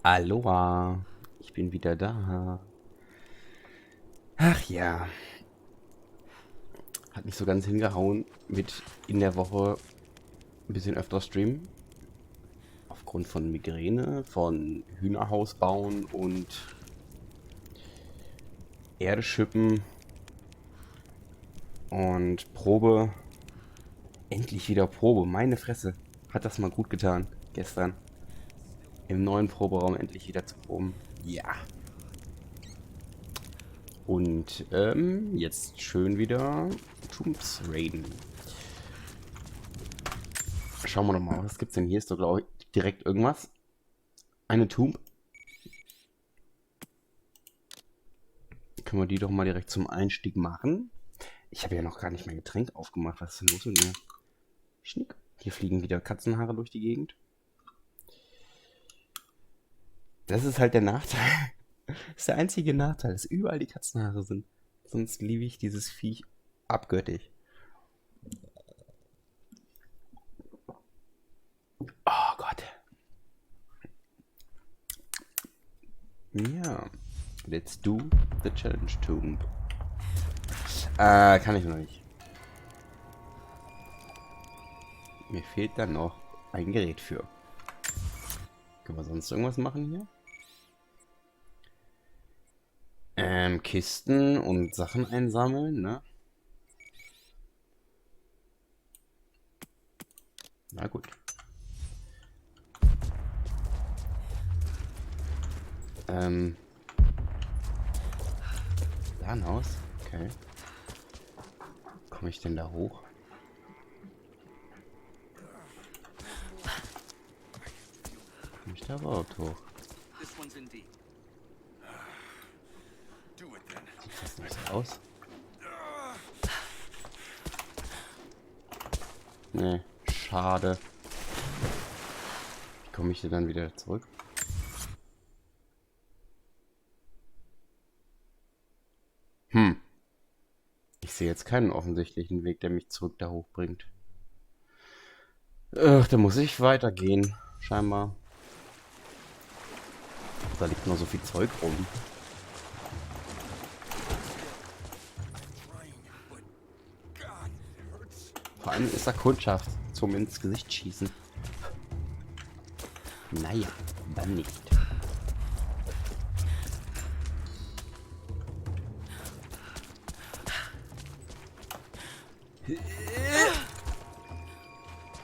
Aloha, ich bin wieder da. Ach ja, hat nicht so ganz hingehauen mit in der Woche ein bisschen öfter streamen. Aufgrund von Migräne, von Hühnerhaus bauen und Erde schippen und Probe. Endlich wieder Probe, meine Fresse. Hat das mal gut getan, gestern. Im neuen Proberaum endlich wieder zu proben. Ja. Und jetzt schön wieder Tombs raiden. Schauen wir doch mal, was gibt's denn hier? Ist doch, glaube ich, direkt irgendwas. Eine Tomb. Können wir die doch mal direkt zum Einstieg machen. Ich habe ja noch gar nicht mein Getränk aufgemacht. Was ist denn los mit mir? Schnick. Hier fliegen wieder Katzenhaare durch die Gegend. Das ist halt der Nachteil. Das ist der einzige Nachteil, dass überall die Katzenhaare sind. Sonst liebe ich dieses Viech abgöttisch. Oh Gott. Ja. Let's do the challenge tomb. Kann ich noch nicht. Mir fehlt dann noch ein Gerät für. Können wir sonst irgendwas machen hier? Kisten und Sachen einsammeln, ne? Na gut. Aus. Okay. Komme ich denn da hoch? Komme ich da überhaupt hoch? Sieht das nicht so aus? Nee, schade. Wie komme ich denn dann wieder zurück? Ich sehe jetzt keinen offensichtlichen Weg, der mich zurück da hochbringt. Ach, da muss ich weitergehen, scheinbar. Da liegt noch so viel Zeug rum. Vor allem ist da Kundschaft zum ins Gesicht schießen. Naja, dann nicht.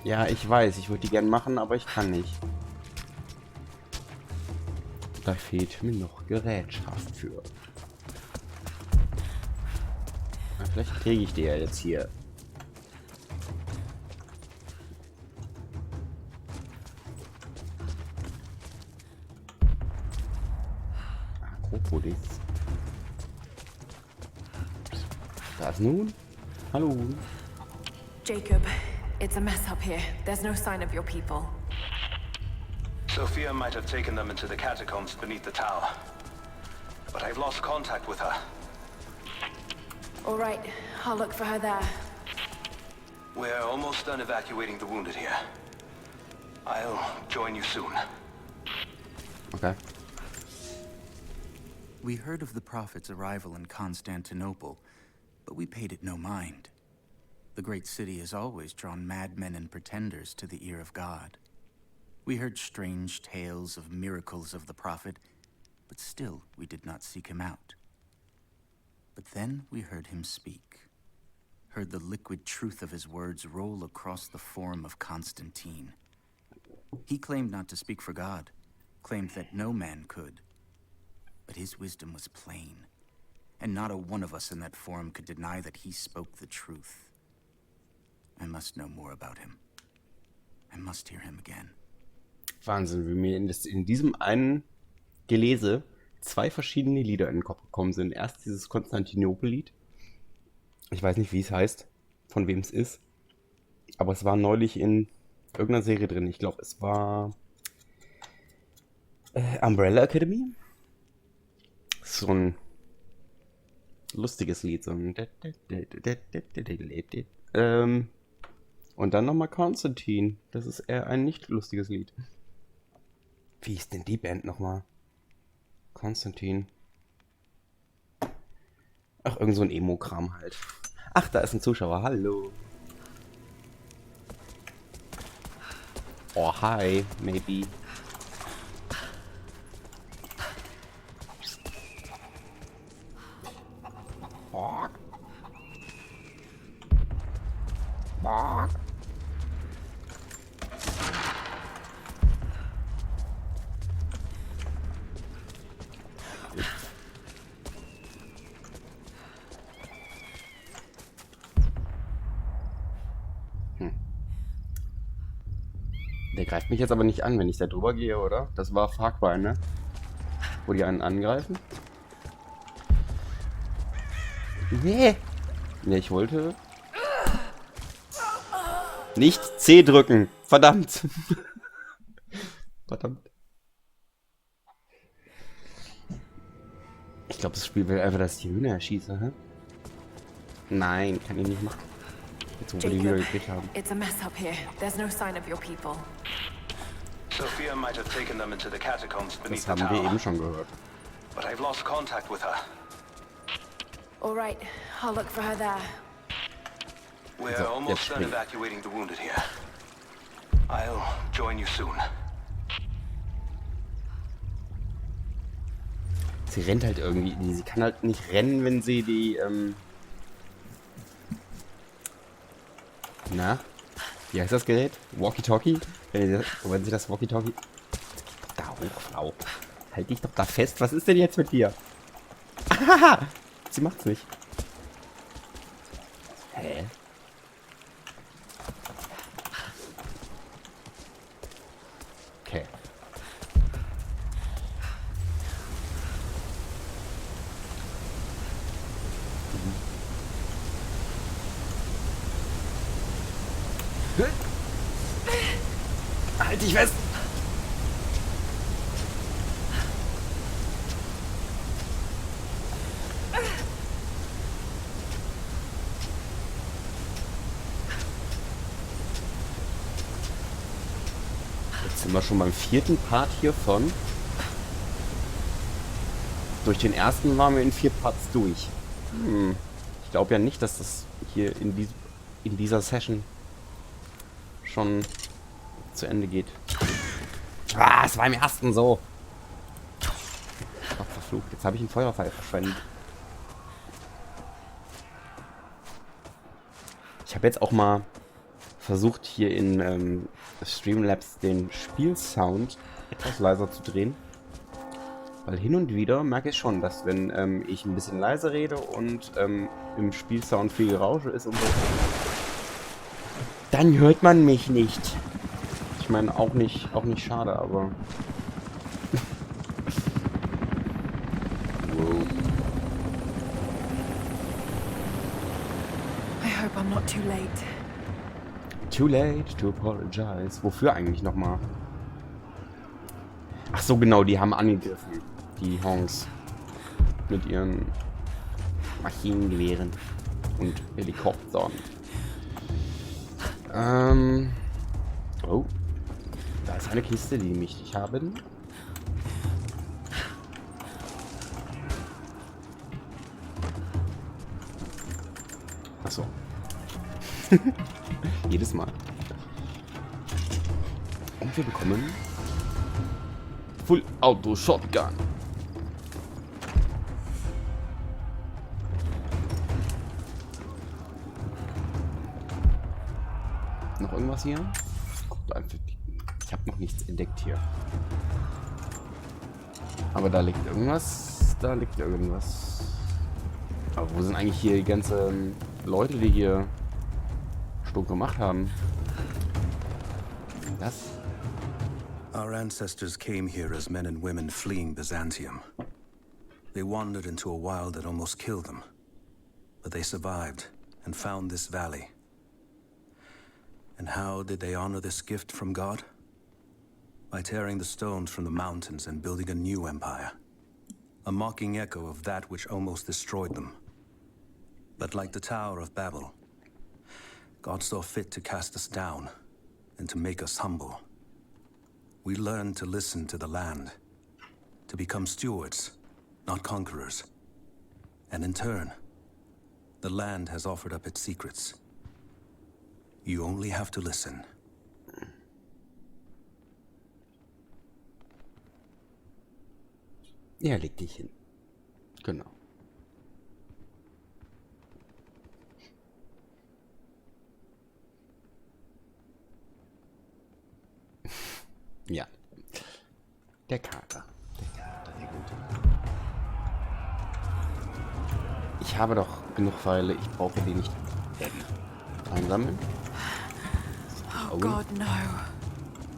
Ja, ich weiß, ich würde die gern machen, aber ich kann nicht. Da fehlt mir noch Gerätschaft für. Na, vielleicht kriege ich die ja jetzt hier. Akropolis. Das nun? Hallo. Jacob, it's a mess up here. There's no sign of your people. Sophia might have taken them into the catacombs beneath the tower. But I've lost contact with her. All right, I'll look for her there. We're almost done evacuating the wounded here. I'll join you soon. Okay. We heard of the Prophet's arrival in Constantinople, but we paid it no mind. The great city has always drawn madmen and pretenders to the ear of God. We heard strange tales of miracles of the Prophet, but still we did not seek him out. But then we heard him speak, heard the liquid truth of his words roll across the forum of Constantine. He claimed not to speak for God, claimed that no man could. But his wisdom was plain, and not a one of us in that forum could deny that he spoke the truth. I must know more about him. I must hear him again. Wahnsinn, wie mir in diesem einen Gelese zwei verschiedene Lieder in den Kopf gekommen sind. Erst dieses Konstantinopel-Lied. Ich weiß nicht, wie es heißt, von wem es ist. Aber es war neulich in irgendeiner Serie drin. Ich glaube, es war Umbrella Academy. So ein lustiges Lied. So ein und dann nochmal Konstantin. Das ist eher ein nicht lustiges Lied. Wie ist denn die Band nochmal? Konstantin. Ach, irgend so ein Emo-Kram halt. Ach, da ist ein Zuschauer. Hallo. Oh, hi, maybe. Borg. Borg. Der greift mich jetzt aber nicht an, wenn ich da drüber gehe, oder? Das war Far Cry, ne? Wo die einen angreifen? Nee. Nee, ich wollte... Nicht C drücken. Verdammt. Verdammt. Ich glaube, das Spiel will einfach, dass ich die Hühner erschieße, hä? Nein, kann ich nicht machen. Jetzt, wo wir die wieder gekriegt haben. It's a mess up here. There's no sign of your people. Sophia might have taken them into the catacombs beneath Das the haben wir tower, eben schon gehört. but I've lost contact with her. All right, I'll look for her there. We're So, almost jetzt done springen. evacuating the wounded here. I'll join you soon. Sie rennt halt irgendwie. Sie kann halt nicht rennen, wenn sie die, Na? Wie heißt das Gerät? Walkie-Talkie? Wenn sie das Walkie-Talkie... Da hoch, Frau. Halt dich doch da fest. Was ist denn jetzt mit dir? Sie macht's nicht. Hä? Okay. Halt dich fest! Jetzt sind wir schon beim 4. Part hiervon. Durch den ersten waren wir in 4 Parts durch. Ich glaube ja nicht, dass das hier in dieser Session schon zu Ende geht. Ah, es war im ersten so. Gott verflucht, jetzt habe ich einen Feuerpfeil verschwendet. Ich habe jetzt auch mal versucht, hier in Streamlabs den Spielsound etwas leiser zu drehen. Weil hin und wieder merke ich schon, dass wenn ich ein bisschen leiser rede und im Spielsound viel Gerausche ist und so, dann hört man mich nicht. Ich meine, auch nicht schade, aber... Wow. I hope I'm not too late. Too late to apologize. Wofür eigentlich nochmal? Ach so, genau, die haben angegriffen. Die Hongs. Mit ihren Maschinengewehren und Helikoptern. Oh. Da ist eine Kiste, die mich nicht haben. Ach so. Jedes Mal. Und wir bekommen Full Auto Shotgun. Noch irgendwas hier? Guckt einfach. Ich habe noch nichts entdeckt hier. Aber da liegt irgendwas. Da liegt irgendwas. Aber wo sind eigentlich hier die ganzen Leute, die hier Stunk gemacht haben? Das? Our ancestors came here as men and women fleeing Byzantium. They wandered into a wild that almost killed them. But they survived and found this valley. And how did they honor this gift from God? By tearing the stones from the mountains and building a new empire. A mocking echo of that which almost destroyed them. But like the Tower of Babel, God saw fit to cast us down and to make us humble. We learn to listen to the land, to become stewards, not conquerors. And in turn, the land has offered up its secrets. You only have to listen. Ja, leg dich hin. Genau. Ja. Der Kater. Der gute. Ich habe doch genug Pfeile. Ich brauche die nicht einsammeln. Oh God, no.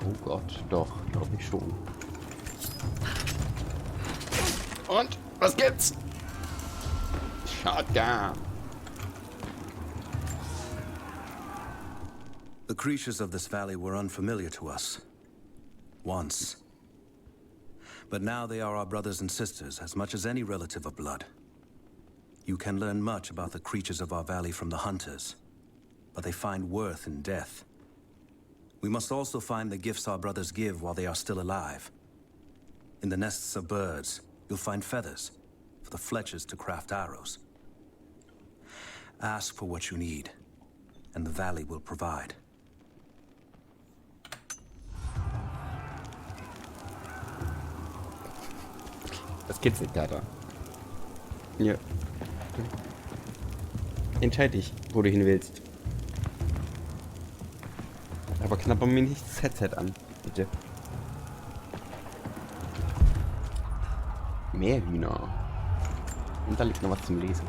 Oh Gott, doch, glaube ich schon. Und, was gibt's? Shotgun. The creatures of this valley were unfamiliar to us. Once. But now they are our brothers and sisters as much as any relative of blood. You can learn much about the creatures of our valley from the hunters, but they find worth in death. We must also find the gifts our brothers give while they are still alive. In the nests of birds, you'll find feathers for the fletchers to craft arrows. Ask for what you need, and the valley will provide. Das kitzelt, Kater. Ja. Entscheid dich, wo du hin willst. Aber knapper mir nicht das Headset an, bitte. Mehr Hühner. Und da liegt noch was zum Lesen.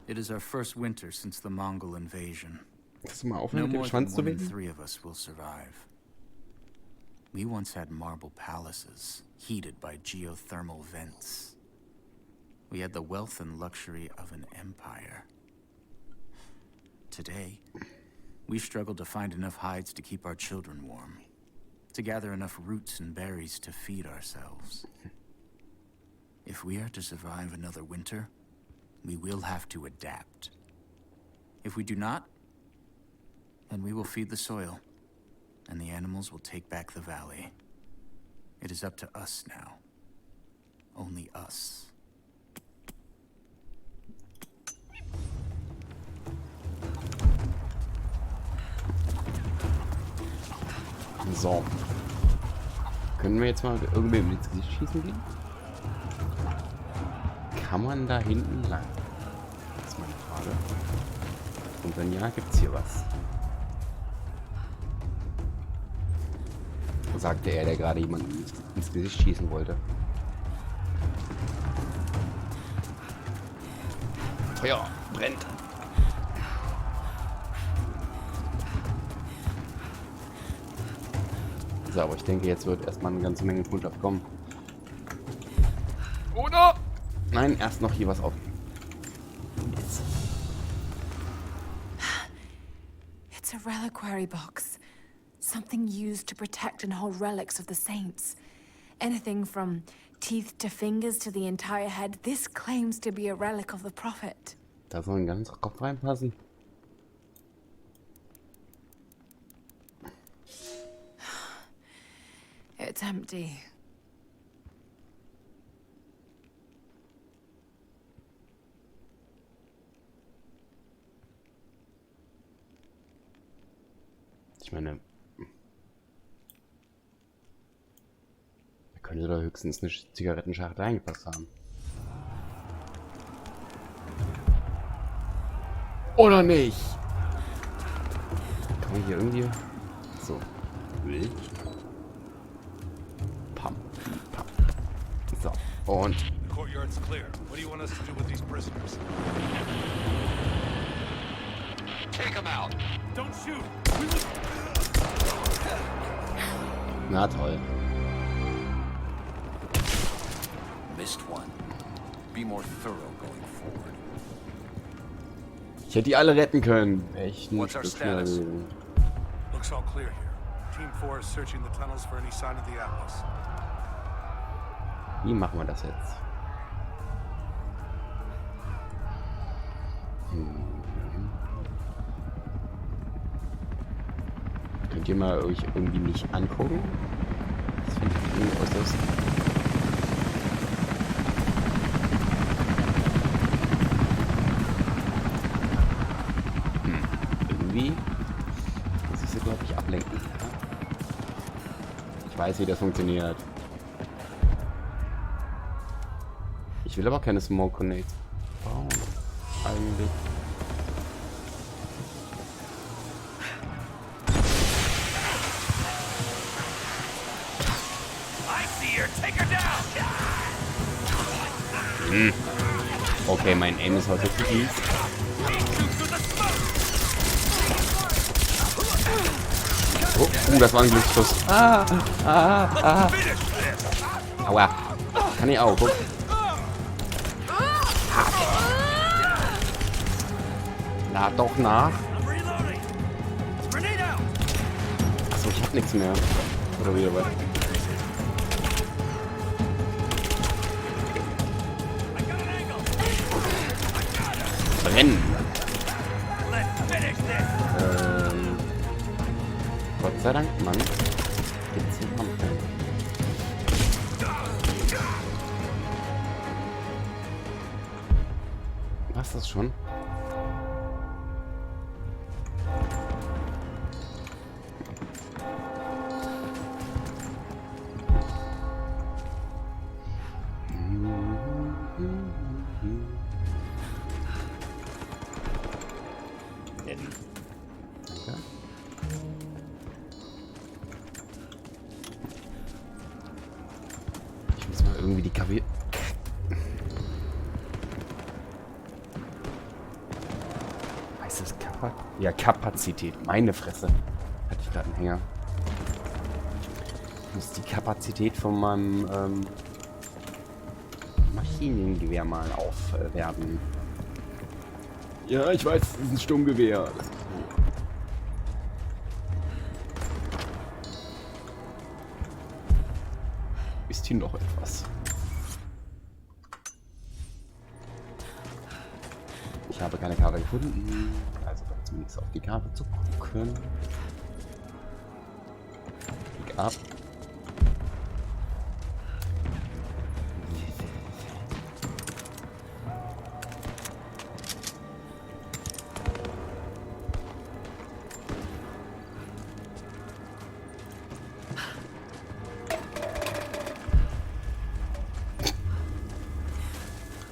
It is our first winter since the Mongol invasion. Kannst du mal No aufhören, mit dem more than Schwanz zu one in wedeln? 3 of us will survive. We once had marble palaces, heated by geothermal vents. We had the wealth and luxury of an empire. Today, we struggle to find enough hides to keep our children warm, to gather enough roots and berries to feed ourselves. If we are to survive another winter, we will have to adapt. If we do not, then we will feed the soil, and the animals will take back the valley. It is up to us now. Only us. So. Können wir jetzt mal irgendwem ins Gesicht schießen gehen? Kann man da hinten lang? Das ist meine Frage. Und wenn ja, gibt's hier was? Sagte er, der gerade jemanden ins Gesicht schießen wollte. Feuer brennt. So, aber ich denke, jetzt wird erstmal eine ganze Menge Kundschaft kommen. Oder? Nein, erst noch hier was auf. Jetzt. It's a reliquary box. Something used to protect and hold relics of the saints. Anything from teeth to fingers to the entire head. This claims to be a relic of the prophet. Da soll ein ganzer Kopf reinpassen. It's empty. Ich meine, da könnte da höchstens eine Zigarettenschachtel eingepasst haben. Oder nicht? Kann man hier irgendwie... So. Wild. Pam. Pam. So. Und... The courtyard's clear. What do you want us to do with these prisoners? Take them out. Don't shoot. Na toll. Missed one. Be more thorough going forward. Ich hätte die alle retten können. Echt ein What's our Stück schneller status? gewesen. Looks all clear here. Team 4 is searching the tunnels for any sign of the Atlas. Wie machen wir das jetzt? Könnt ihr mal euch irgendwie nicht angucken? Das finde ich irgendwie äußerst... Irgendwie muss ich sie, glaube ich, ablenken. Ich weiß, wie das funktioniert. Ich will aber keine Smoke Connects bauen. Eigentlich. Okay, mein Aim ist heute zu viel. Oh, das war ein Glücksschuss. Aua. Kann ich auch. Guck. Lad doch nach. Achso, ich hab nichts mehr. Oder wieder was? Brennen. Gott sei Dank, Mann. Gibt's hier Kampf. Was ist das schon? Ich muss mal irgendwie die KW. Heißt das Kapazität? Ja, Kapazität. Meine Fresse. Hatte ich gerade einen Hänger. Ich muss die Kapazität von meinem Maschinengewehr mal aufwerten. Ja, ich weiß, es ist ein Sturmgewehr. Ist hier noch etwas? Ich habe keine Karte gefunden. Also kommt zumindest auf die Karte zu gucken. Pick up.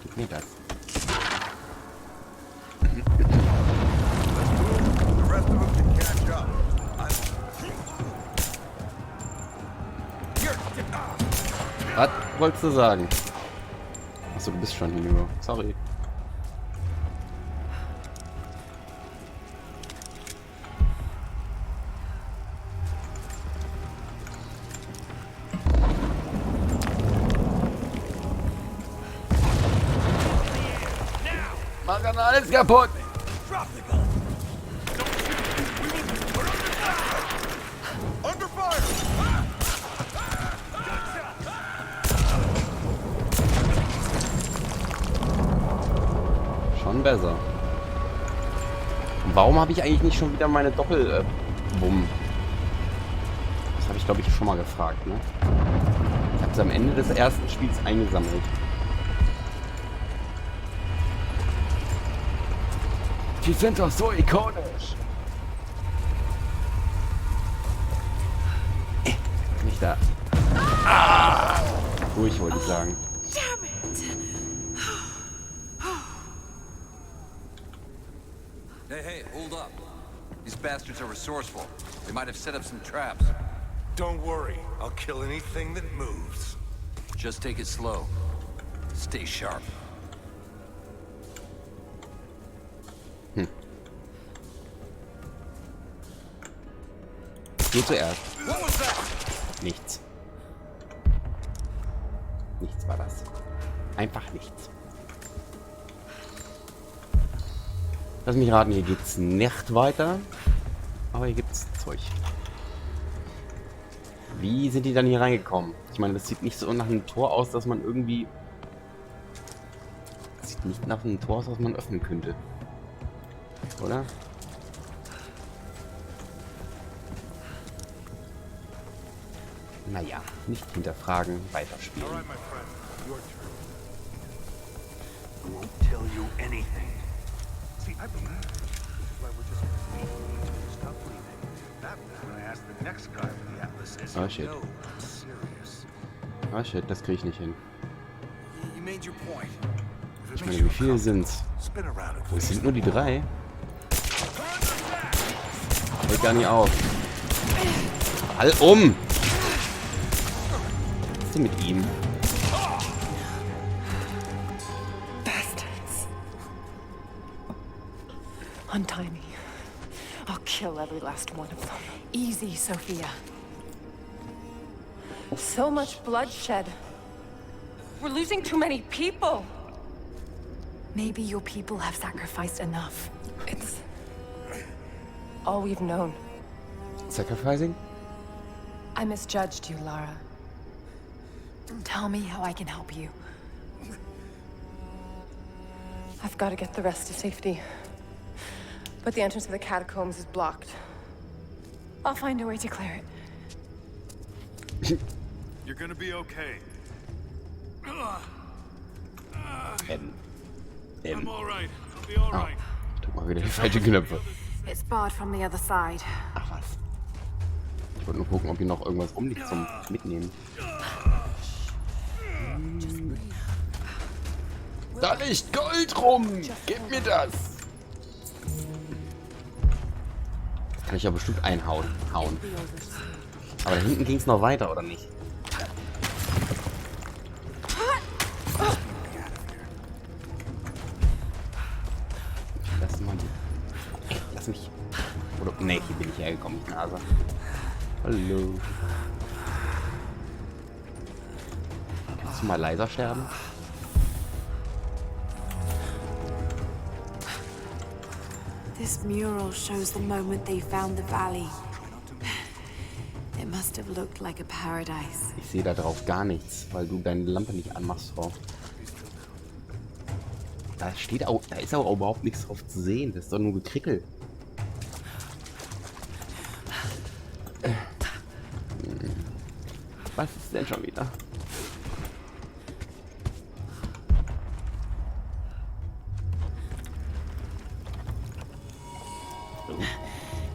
Gib mir das. Was wolltest du sagen? Achso, du bist schon hinüber. Sorry. Mach dann alles kaputt! Schon besser. Und warum habe ich eigentlich nicht schon wieder meine Doppelbumm? Das habe ich, glaube ich, schon mal gefragt, ne? Ich habe es am Ende des ersten Spiels eingesammelt. Die sind doch so ikonisch. Nicht da. Ruhig, wollte ich sagen. Hey, hold up. These bastards are resourceful. They might have set up some traps. Don't worry, I'll kill anything that moves. Just take it slow. Stay sharp. Du zuerst. Nichts. Nichts war das. Einfach nichts. Lass mich raten, hier geht's nicht weiter. Aber hier gibt's Zeug. Wie sind die dann hier reingekommen? Ich meine, das sieht nicht so nach einem Tor aus, dass man irgendwie... Das sieht nicht nach einem Tor aus, das man öffnen könnte. Oder? Naja, nicht hinterfragen, weiterspielen. All right, my friend. Your turn. I won't tell you anything. See, I believe you. Which is why we're just leaving. Stop leaving. That was when I asked the next guy with the Atlas is Oh shit. no, I'm serious. Ah shit, das kriege ich nicht hin. You made your point. If it Ich makes meine, you wie viele uncomfortable, sind's? spin around and Oh, es face sind nur die the wall. 3. Fällt gar nicht auf. Fall um! Was ist denn mit ihm? Bastards. Untie me. I'll kill every last one of them. Easy, Sophia. So much bloodshed. We're losing too many people. Maybe your people have sacrificed enough. It's all we've known. Sacrificing? I misjudged you, Lara. Tell me how I can help you. I've got to get the rest to safety. But the entrance to the catacombs is blocked. I'll find a way to clear it. You're gonna be okay. I'm all right. I'll be all right. Drück mal wieder die falschen Knöpfe. It's barred from the other side. Ach was. Ich wollte nur gucken, ob hier noch irgendwas rumliegt zum Mitnehmen. Da liegt Gold rum! Gib mir das! Das kann ich ja bestimmt einhauen. Hauen. Aber da hinten ging es noch weiter, oder nicht? Lass mal die. Lass mich. Oder. Nee, hier bin ich hergekommen, die Nase. Hallo. Kannst du mal leiser sterben? This mural shows the moment they found the valley. It must have looked like a paradise. Ich sehe da drauf gar nichts, weil du deine Lampe nicht anmachst, Frau. Da steht auch, da ist auch überhaupt nichts drauf zu sehen. Das ist doch nur gekrickel. Was ist denn schon wieder?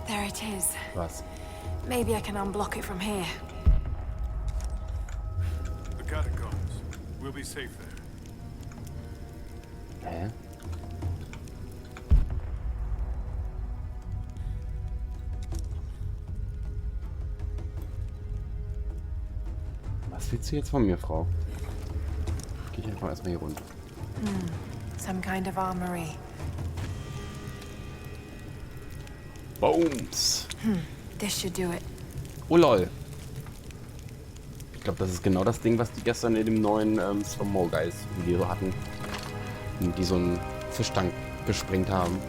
There it is. Was? Maybe I can unblock it from here. The catacombs. We'll be safe there. Hä? Was willst du jetzt von mir, Frau? Geh ich einfach erstmal hier runter. Some kind of armory. Bones! This should do it. Oh lol. Ich glaube, das ist genau das Ding, was die gestern in dem neuen Slow-Mo Guys Video hatten. Die so einen Fischtank gesprengt haben.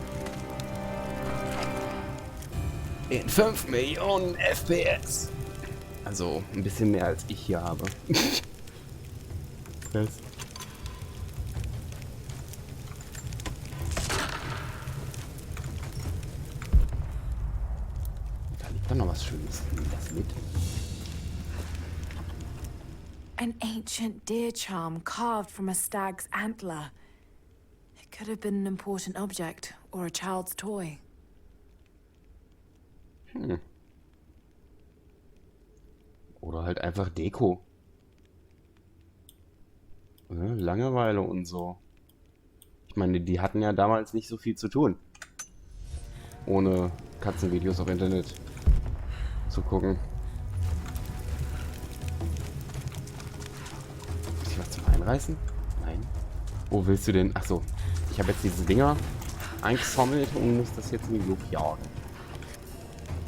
In 5 Millionen FPS. Also ein bisschen mehr als ich hier habe. Was? Da liegt doch noch was Schönes. Nimm das mit. An ancient deer charm carved from a stag's antler. It could have been an important object or a child's toy. Oder halt einfach Deko. Ne, Langeweile und so. Ich meine, die hatten ja damals nicht so viel zu tun. Ohne Katzenvideos auf Internet zu gucken. Muss ich was zum Einreißen? Nein. Wo willst du denn? Achso. Ich habe jetzt diese Dinger eingesammelt und muss das jetzt in die Luft jagen.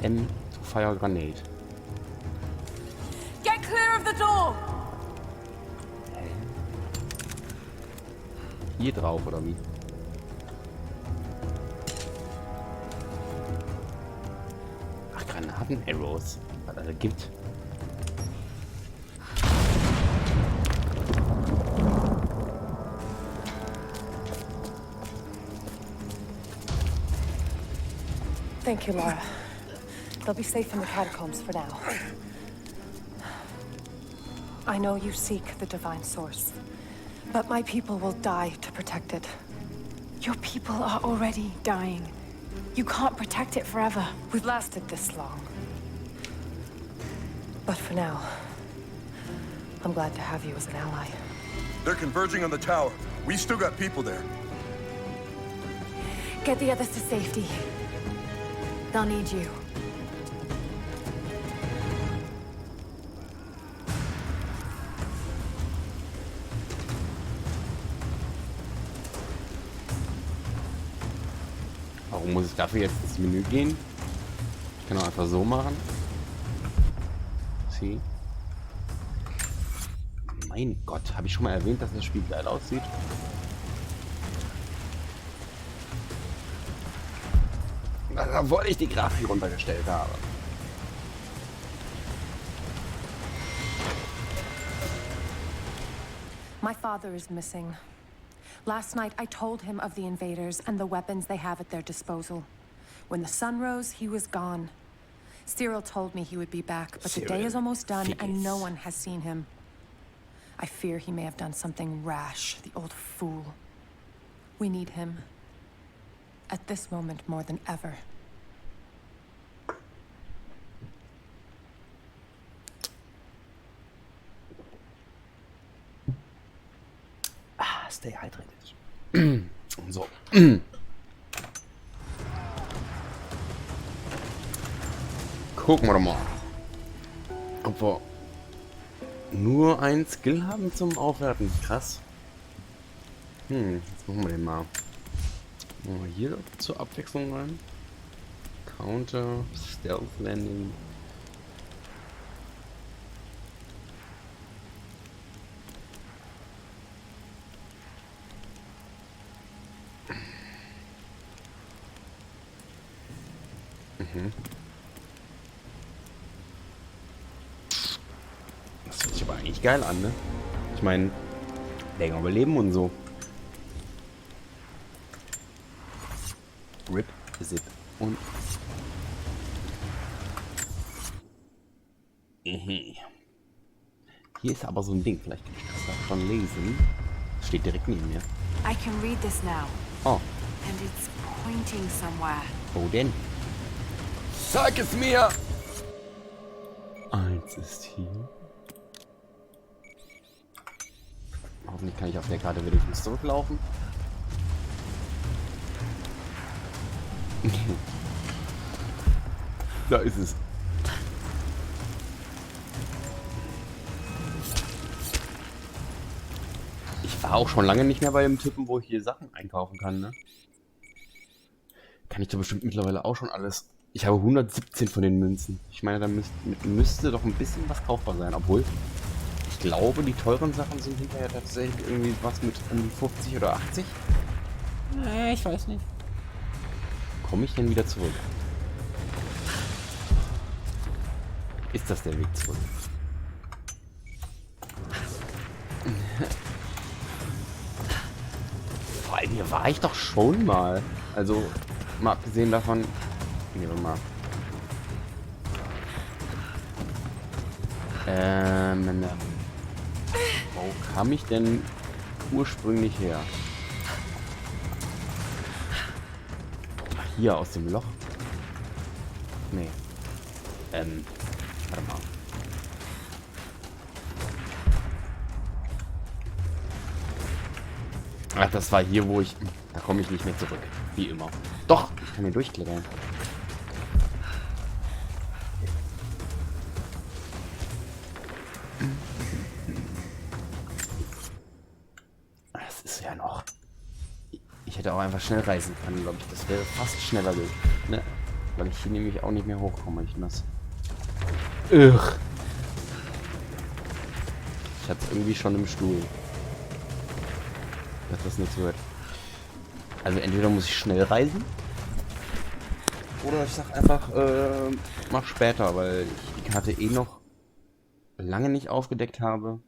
M to fire grenade. Get clear of the door! Hier drauf, oder wie? Ach, Granaten-Arrows. Was es gibt. Thank you, Laura. They'll be safe in the catacombs for now. I know you seek the divine source, but my people will die to protect it. Your people are already dying. You can't protect it forever. We've lasted this long. But for now, I'm glad to have you as an ally. They're converging on the tower. We still got people there. Get the others to safety. They'll need you. Warum muss ich dafür jetzt ins Menü gehen? Ich kann auch einfach so machen. See. Mein Gott, habe ich schon mal erwähnt, dass das Spiel geil aussieht? Obwohl ich die Grafik runtergestellt habe. My father is missing. Last night, I told him of the invaders and the weapons they have at their disposal. When the sun rose, he was gone. Cyril told me he would be back, but the day is almost done and no one has seen him. I fear he may have done something rash, the old fool. We need him. At this moment more than ever. Stay hydrated. So. Gucken wir doch mal. Ob wir nur ein Skill haben zum Aufwerten. Krass. Jetzt machen wir den mal. Machen wir hier zur Abwechslung rein. Counter, Stealth Landing. Das hört sich aber eigentlich geil an, ne? Ich meine, länger überleben und so. Rip, Zip und... Hier ist aber so ein Ding, vielleicht kann ich das davon lesen. Das steht direkt neben mir. I can read this now. Oh. And it's pointing somewhere. Wo denn? Sag es mir! Eins ist hier. Hoffentlich kann ich auf der Karte wenigstens zurücklaufen. Da ist es. Ich war auch schon lange nicht mehr bei dem Typen, wo ich hier Sachen einkaufen kann, ne? Kann ich da bestimmt mittlerweile auch schon alles. Ich habe 117 von den Münzen. Ich meine, da müsste doch ein bisschen was kaufbar sein. Obwohl, ich glaube, die teuren Sachen sind hinterher tatsächlich irgendwie was mit um die 50 oder 80. Ich weiß nicht. Komme ich denn wieder zurück? Ist das der Weg zurück? Vor allem hier war ich doch schon mal. Also, mal abgesehen davon... Nehmen wir mal. Wo kam ich denn ursprünglich her? Ach, hier aus dem Loch? Nee. Warte mal. Ach, das war hier, wo ich... Da komme ich nicht mehr zurück. Wie immer. Doch, ich kann hier durchklettern. Das ist ja noch... Ich hätte auch einfach schnell reisen können, glaube ich. Das wäre fast schneller durch. Ne? Weil ich hier nämlich auch nicht mehr hochkomme. Ich nass. Ugh. Ich hatte es irgendwie schon im Stuhl. Dass das nichts wird. Also entweder muss ich schnell reisen. Oder ich sag einfach, mach später, weil ich die Karte eh noch lange nicht aufgedeckt habe.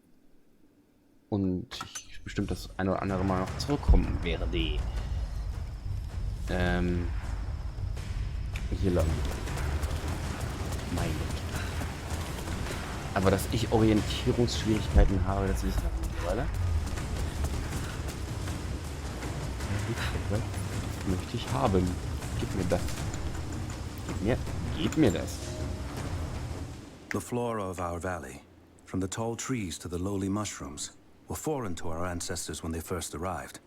Und ich bestimmt das eine oder andere Mal noch zurückkommen werde. Hier lang. Mein Gott. Aber dass ich Orientierungsschwierigkeiten habe, das wissen wir mittlerweile. Das möchte ich haben. Gib mir das. Gib mir das. The flora of our valley, from the tall trees to the lowly mushrooms, were foreign to our ancestors when they first arrived.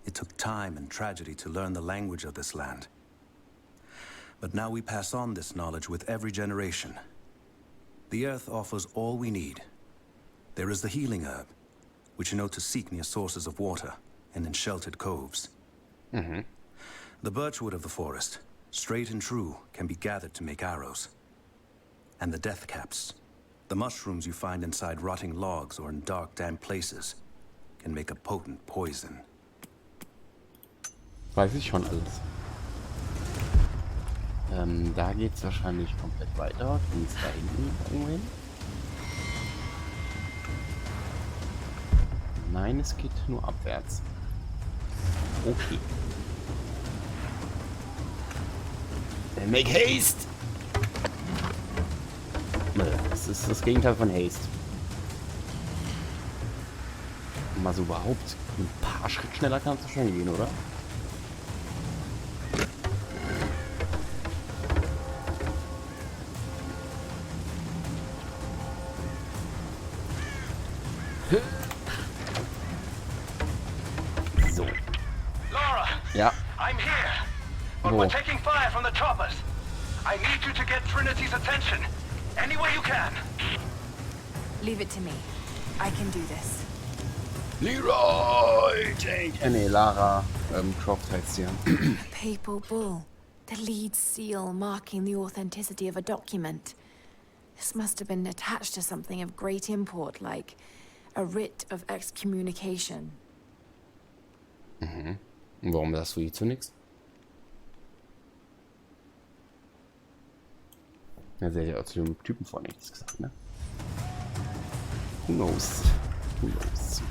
It took time and tragedy to learn the language of this land. But now we pass on this knowledge with every generation. The earth offers all we need. There is the healing herb, which you know to seek near sources of water and in sheltered coves. The birchwood of the forest, straight and true, can be gathered to make arrows. And the death caps, the mushrooms you find inside rotting logs or in dark, damp places, can make a potent poison. Weiß ich schon alles. Da geht's wahrscheinlich komplett weiter. Geht's da hinten irgendwo hin? Nein, es geht nur abwärts. Okay. Make haste! Das ist das Gegenteil von haste. Mal so überhaupt. Ein paar Schritt schneller kannst du schon gehen, oder? So. Laura, Ja. I'm here, but we're taking fire from the choppers. I need you to get Trinity's attention, any way you can. Leave it to me. I can do this. Leroy! Nee, Lara Croft heißt sie ja. A papal bull. The lead seal marking the authenticity of a document. This must have been attached to something of great import, like a writ of excommunication. Und warum sagst du hierzu nichts? Ja, sie hat ja auch zu dem Typen vorne nichts gesagt, ne? Who knows? Who knows?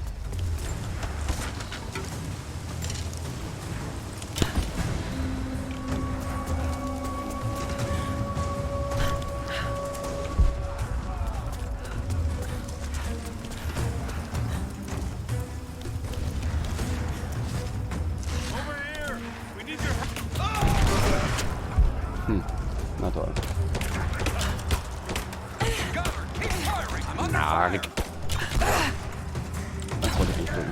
Na toll. Na, Rick. Das wollte ich nicht tun.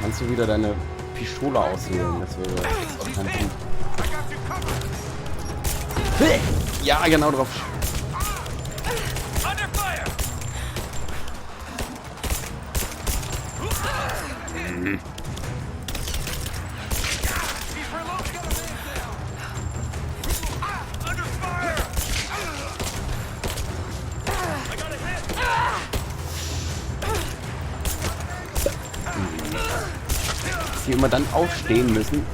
Kannst du wieder deine Pistole auswählen? Das wäre exorbitant gut. Ja, genau drauf. Die immer dann aufstehen müssen.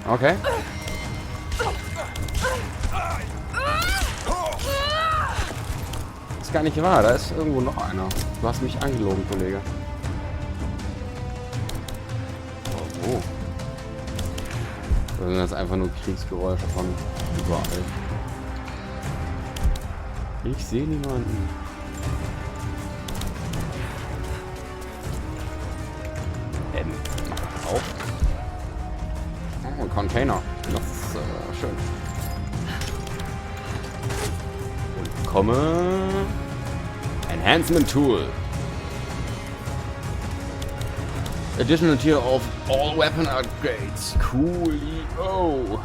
Okay. Ist gar nicht wahr, da ist irgendwo noch einer. Du hast mich angelogen, Kollege. Oh. Oder sind das einfach nur Kriegsgeräusche von überall? Ich sehe niemanden. Mach auf. Oh, ein Container. Das ist schön. Und komme. Enhancement Tool. Additional tier of all weapon upgrades. Coolio.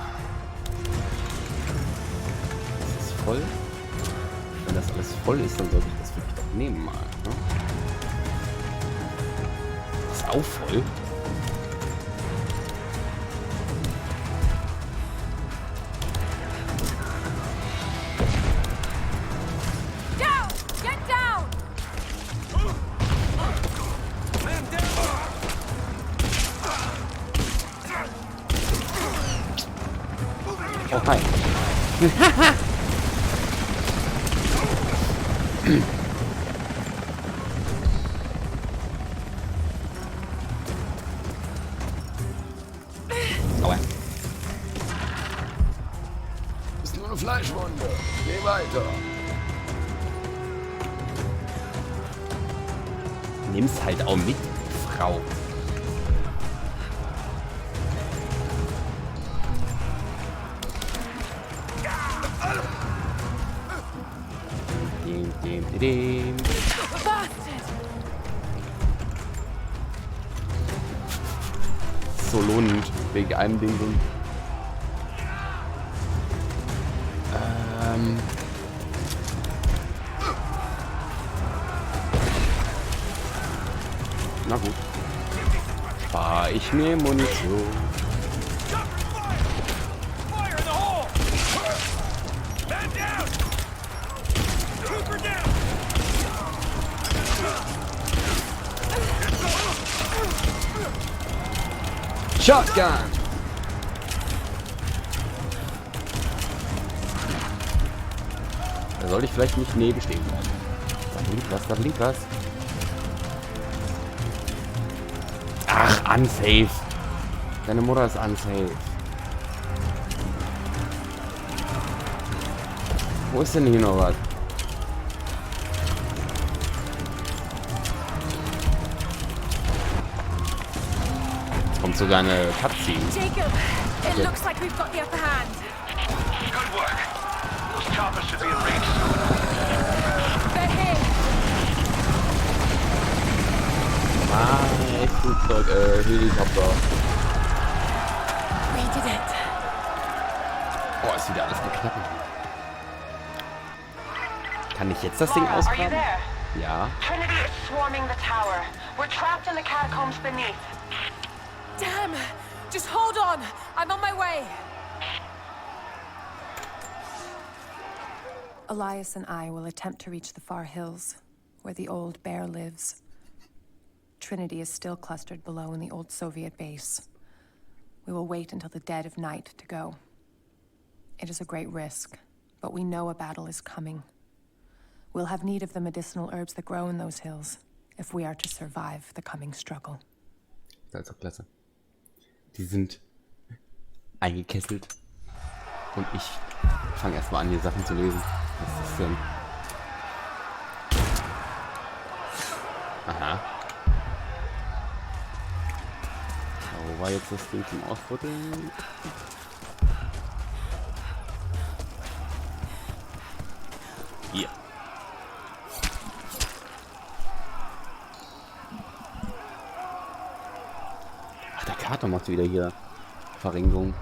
Das ist voll. Wenn das alles voll ist, dann sollte ich das wirklich doch nehmen mal. Ne? Das ist auch voll. Aua. Ist nur eine Fleischwunde. Geh weiter. Nimm's halt auch mit, Frau. Dem. So lohnend, wegen einem Ding. Na gut. Spar ich mir Munition. Shotgun! Da sollte ich vielleicht nicht neben stehen bleiben. Da blinkt was. Ach, unsafe. Deine Mutter ist unsafe. Wo ist denn hier noch was? Kommt sogar eine Cutscene. Jacob, it looks like we've got the upper hand. Good work. Those choppers should be in range soon. They're here. Ah, echt Flugzeug, Helikopter. We did it. Oh, ist wieder alles geklappt. Kann ich jetzt das Ding Are you ausgraben? there? Ja. Trinity is swarming the tower. We're trapped in the catacombs beneath. Damn! Just hold on. I'm on my way. Elias and I will attempt to reach the far hills, where the old bear lives. Trinity is still clustered below in the old Soviet base. We will wait until the dead of night to go. It is a great risk, but we know a battle is coming. We'll have need of the medicinal herbs that grow in those hills, if we are to survive the coming struggle. Das ist doch klasse. Die sind eingekesselt. Und ich fange erstmal an, hier Sachen zu lesen. Was ist das denn? Aha. Wo war jetzt das Ding zum Ausrütteln? Hier. Ach, der Kater macht wieder hier Verringerung.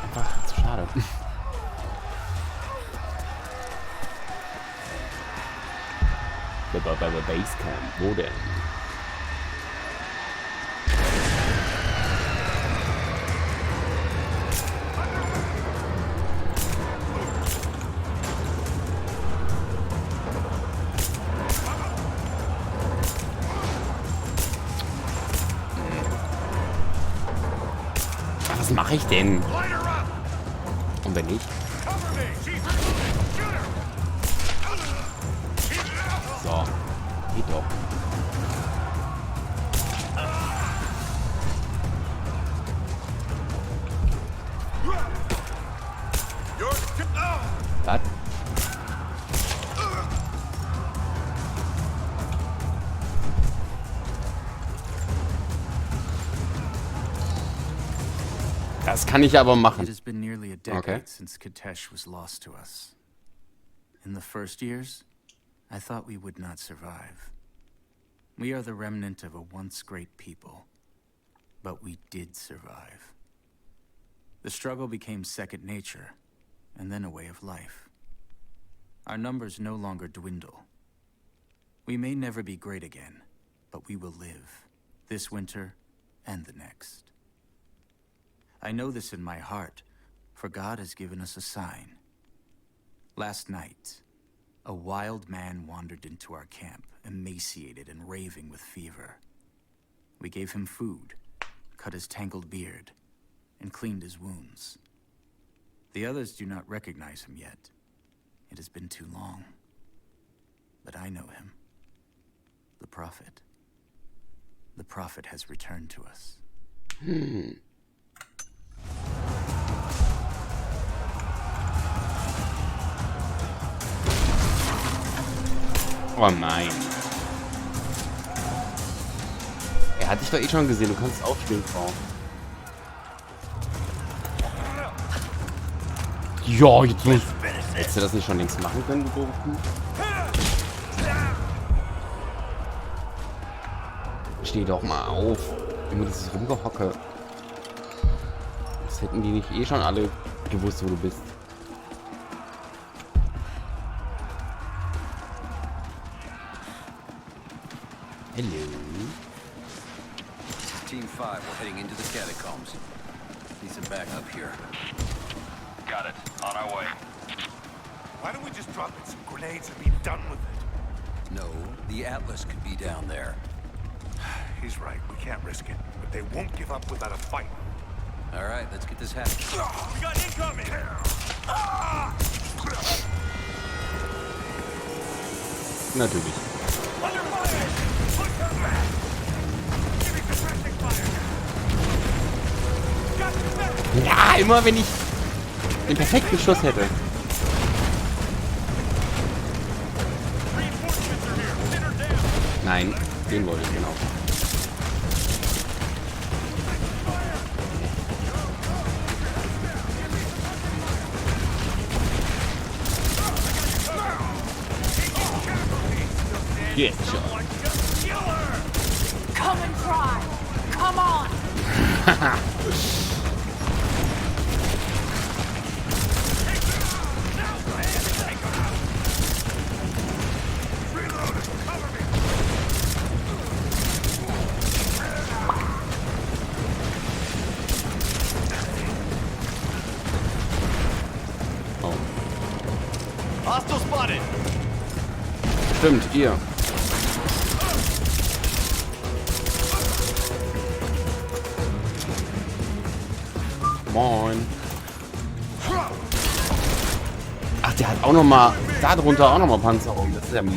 Einfach zu schade. Bei Basecamp, wo denn? Was mache ich denn? Und wenn nicht? So, geht doch. Was? Das kann ich aber machen. It has been nearly a decade since Kitesh was lost to us. In the first years, I thought we would not survive. We are the remnant of a once great people, but we did survive. The struggle became second nature, and then a way of life. Our numbers no longer dwindle. We may never be great again, but we will live, this winter and the next. I know this in my heart, for God has given us a sign. Last night, A wild man wandered into our camp, emaciated and raving with fever. We gave him food, cut his tangled beard, and cleaned his wounds. The others do not recognize him yet. It has been too long. But I know him. The Prophet. The Prophet has returned to us. Oh nein. Er hat dich doch eh schon gesehen. Du kannst aufspielen, Frau. Ja, jetzt muss... Hättest du das nicht schon längst machen können, du doofen? Steh doch mal auf. Immer dieses Rumgehocke. Das hätten die nicht eh schon alle gewusst, wo du bist. Hello. This is Team 5. We're heading into the catacombs. Need some backup here. Got it. On our way. Why don't we just drop in some grenades and be done with it? No, the Atlas could be down there. He's right. We can't risk it. But they won't give up without a fight. All right, let's get this happening. We got incoming! Natürlich. Under fire! Put them back! Giving suppressing fire! Got your back! Ja, immer wenn ich den perfekten Schuss hätte. Reinforcements are here! Pin her down! Nein, den wollte ich, genau. Get shot. Come and try. Come on. Oh. Hostile spotted! Stimmt, ihr. Moin. Ach, der hat auch noch mal da drunter auch noch mal Panzerung. Das ist ja mies.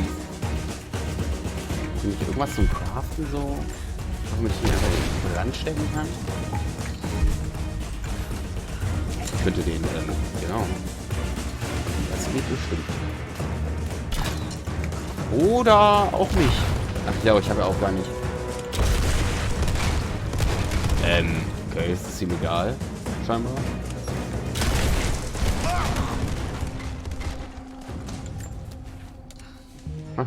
Kann ich irgendwas zum Craften so, womit ich ihn einfach ranstecken kann? Ich könnte den, genau. Das geht bestimmt. Oder auch nicht. Ach ja, ich habe ja auch gar nicht. Okay, ist das ihm egal? Scheinbar. Aha.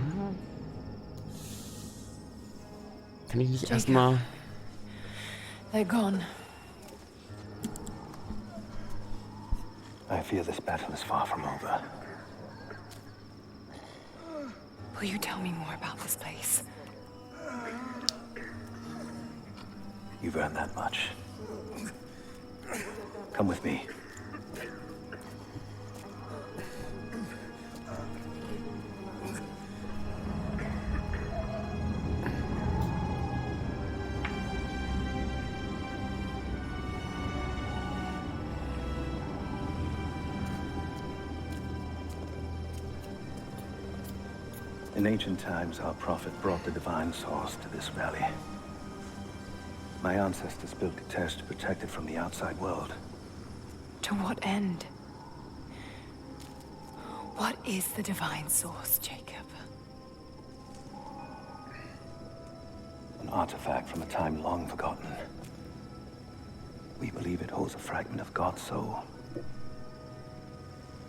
Kann ich nicht erstmal... They're gone. I fear this battle is far from over. Will you tell me more about this place? You've earned that much. Come with me. In ancient times, our prophet brought the divine source to this valley. My ancestors built a test to protect it from the outside world. To what end? What is the divine source, Jacob? An artifact from a time long forgotten. We believe it holds a fragment of God's soul.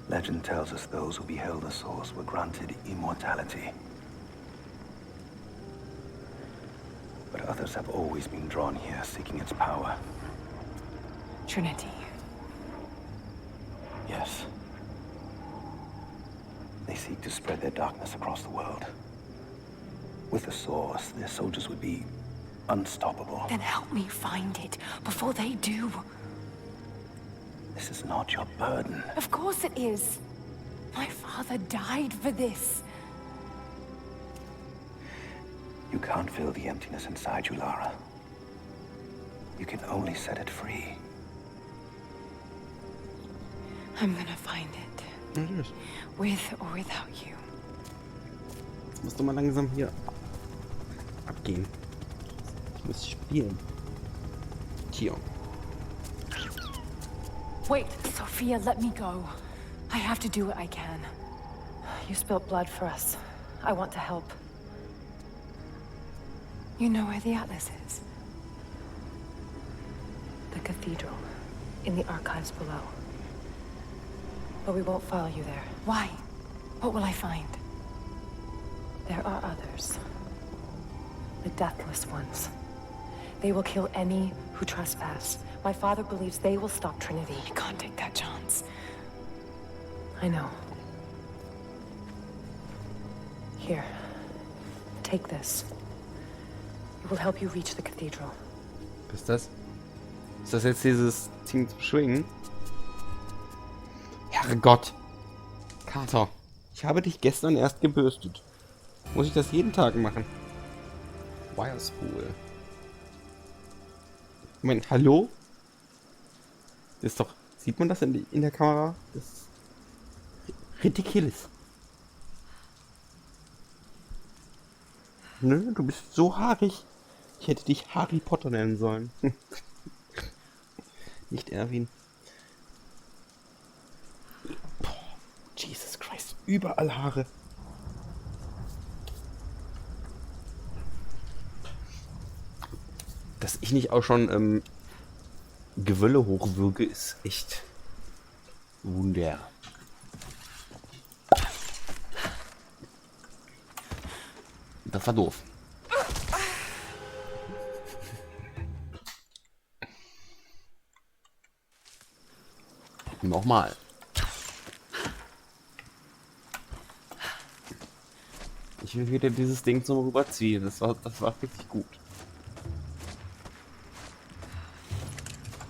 Legend tells us those who beheld the source were granted immortality. But others have always been drawn here, seeking its power. Trinity. Yes. They seek to spread their darkness across the world. With the source, their soldiers would be unstoppable. Then help me find it before they do. This is not your burden. Of course it is. My father died for this. You can't fill the emptiness inside you, Lara. You can only set it free. I'm gonna find it. Natürlich. With or without you. Jetzt musst du mal langsam hier abgehen. Ich muss spielen. Tja. Wait, Sophia, let me go. I have to do what I can. You spilt blood for us. I want to help. You know where the Atlas is? The cathedral. In the archives below. But we won't follow you there. Why? What will I find? There are others. The deathless ones. They will kill any who trespass. My father believes they will stop Trinity. I can't take that chance. I know. Here. Take this. It will help you reach the cathedral. Was ist das? Ist das jetzt dieses Ding zum Schwingen? Herrgott! Kater, ich habe dich gestern erst gebürstet. Muss ich das jeden Tag machen? Wirespool. Moment, hallo? Das ist doch... Sieht man das in der Kamera? Das ist ridiculous. Nö, du bist so haarig. Ich hätte dich Harry Potter nennen sollen. Nicht Erwin. Boah, Jesus Christ. Überall Haare. Dass ich nicht auch schon Gewölle hochwürge, ist echt Wunder. Das war doof. Nochmal. Ich will wieder dieses Ding zum Rüberziehen. Das war richtig gut.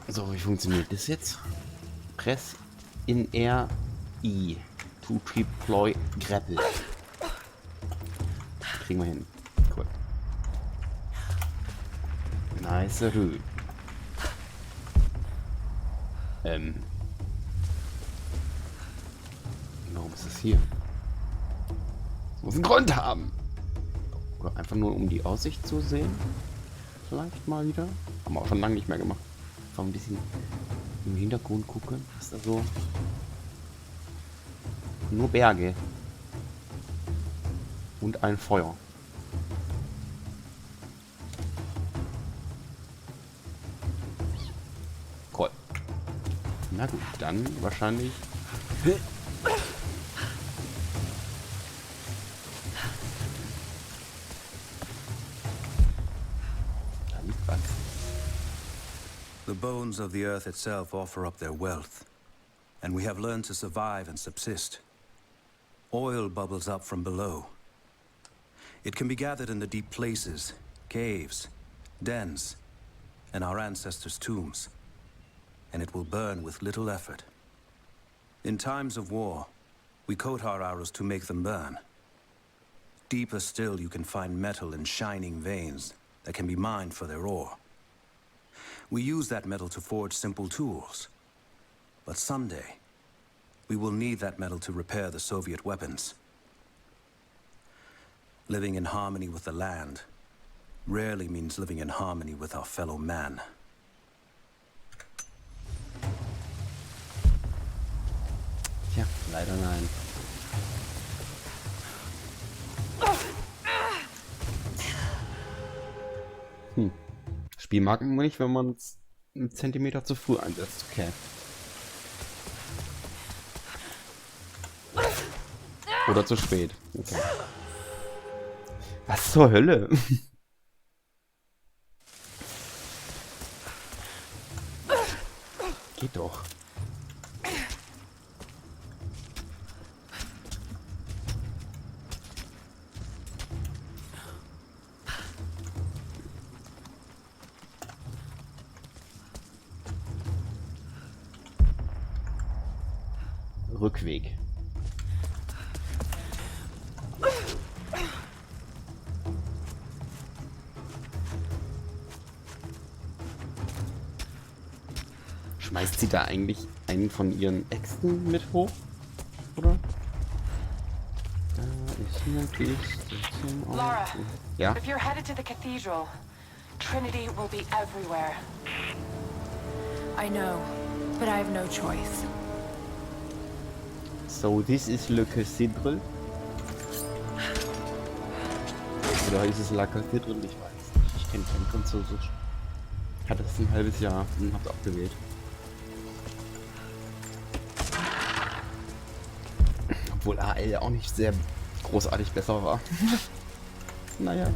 So, wie funktioniert das jetzt? Press in R I to deploy grapple. Kriegen wir hin. Cool. Nice Höhe. Warum ist das hier? Das muss einen Grund haben. Oder einfach nur, um die Aussicht zu sehen. Vielleicht mal wieder. Haben wir auch schon lange nicht mehr gemacht. Einfach ein bisschen im Hintergrund gucken. Was ist da so? Nur Berge. Und ein Feuer. Cool. Na gut, dann wahrscheinlich... Da liegt was. The bones of the earth itself offer up their wealth, and we have learned to survive and subsist. Oil bubbles up from below. It can be gathered in the deep places, caves, dens, and our ancestors' tombs, and it will burn with little effort. In times of war, we coat our arrows to make them burn. Deeper still, you can find metal in shining veins that can be mined for their ore. We use that metal to forge simple tools. But someday, we will need that metal to repair the Soviet weapons. Living in harmony with the land rarely means living in harmony with our fellow man. Tja, leider nein. Spiel mag man nicht, wenn man es einen Zentimeter zu früh einsetzt. Okay. Oder zu spät. Okay. Was zur Hölle? Geht doch. Rückweg. Schmeißt sie da eigentlich einen von ihren Äxten mit hoch? Oder? Da ist hier eine Kiste zum Laura, Ja? if you're headed to the cathedral, Trinity will be everywhere. I know, but I have no choice. So, this is Le Cathedral. Oder ist es La Cathedral? Ich weiß nicht. Ich kenne kein Französisch. Ich hatte es ein halbes Jahr und hab's abgewählt. Obwohl AL auch nicht sehr großartig besser war. Naja.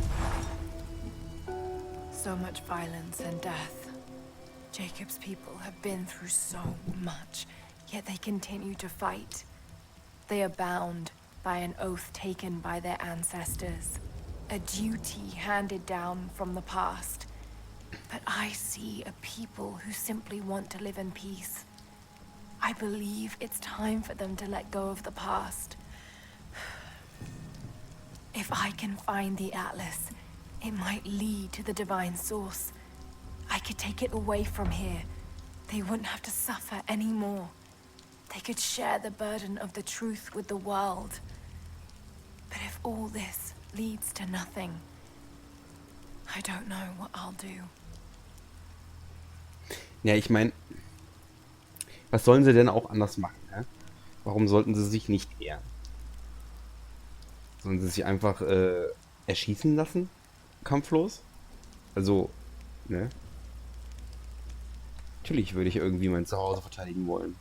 So much violence and death. Jacob's people have been through so much, yet they continue to fight. They are bound by an oath taken by their ancestors, a duty handed down from the past. But I see a people who simply want to live in peace. I believe it's time for them to let go of the past. If I can find the Atlas, it might lead to the divine source. I could take it away from here. They wouldn't have to suffer anymore. They could share the burden of the truth with the world. But if all this leads to nothing, I don't know what I'll do. Ja, ich meine, was sollen sie denn auch anders machen? Ne? Warum sollten sie sich nicht wehren? Sollen sie sich einfach erschießen lassen? Kampflos? Also, ne? Natürlich würde ich irgendwie mein Zuhause verteidigen wollen.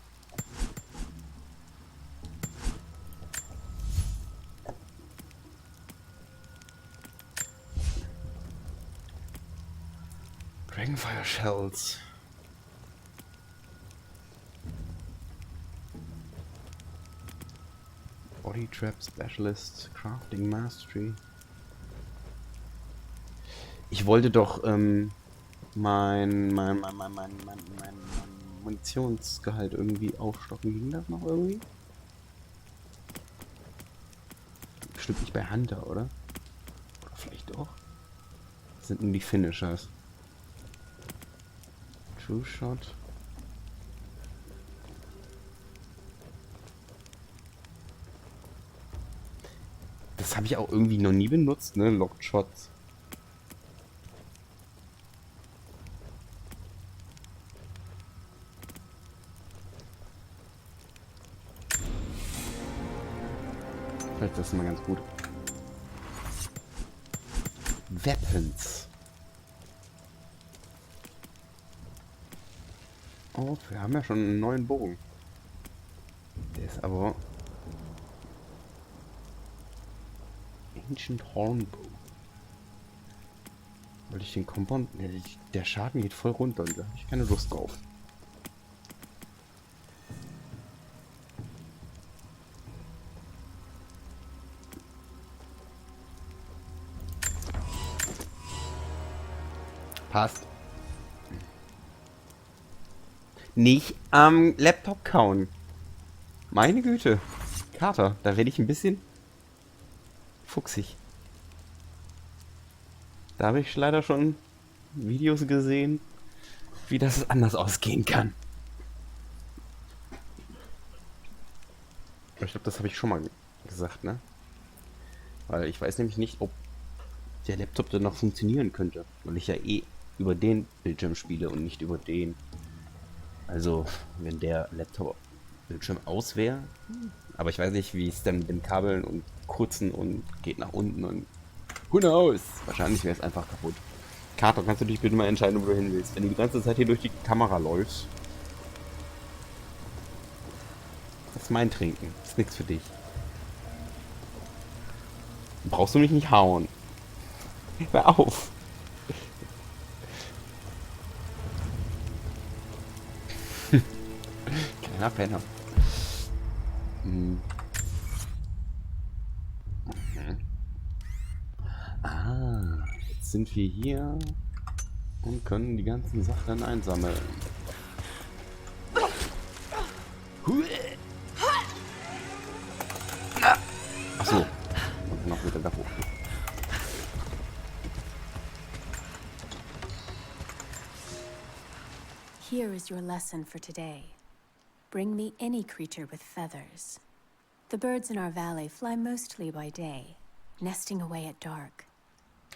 Dragonfire Shells. Body Trap Specialist, Crafting Mastery. Ich wollte doch mein Munitionsgehalt irgendwie aufstocken. Ging das noch irgendwie? Bestimmt nicht bei Hunter, oder? Oder vielleicht doch? Das sind nur die Finishers. True Shot. Das habe ich auch irgendwie noch nie benutzt, ne? Locked Shots. Vielleicht ist das mal ganz gut. Weapons. Oh, wir haben ja schon einen neuen Bogen. Der ist aber Ancient Hornbow. Weil ich den Compound... Der Schaden geht voll runter und da habe ich keine Lust drauf. Passt. Nicht am Laptop kauen. Meine Güte. Kater, da werde ich ein bisschen fuchsig. Da habe ich leider schon Videos gesehen, wie das anders ausgehen kann. Ich glaube, das habe ich schon mal gesagt, ne? Weil ich weiß nämlich nicht, ob der Laptop dann noch funktionieren könnte. Weil ich ja eh über den Bildschirm spiele und nicht über den. Also, wenn der Laptop-Bildschirm aus wäre. Aber ich weiß nicht, wie es dann mit den Kabeln und kurzen und geht nach unten und who knows? Wahrscheinlich wäre es einfach kaputt. Kater, kannst du dich bitte mal entscheiden, wo du hin willst? Wenn du die ganze Zeit hier durch die Kamera läufst. Das ist mein Trinken. Das ist nichts für dich. Brauchst du mich nicht hauen. Hör auf. Kleiner Penner. Ah, jetzt sind wir hier und können die ganzen Sachen einsammeln. Achso, und noch wieder da hoch. Here is your lesson for today. Bring me any creature with feathers. The birds in our valley fly mostly by day, nesting away at dark.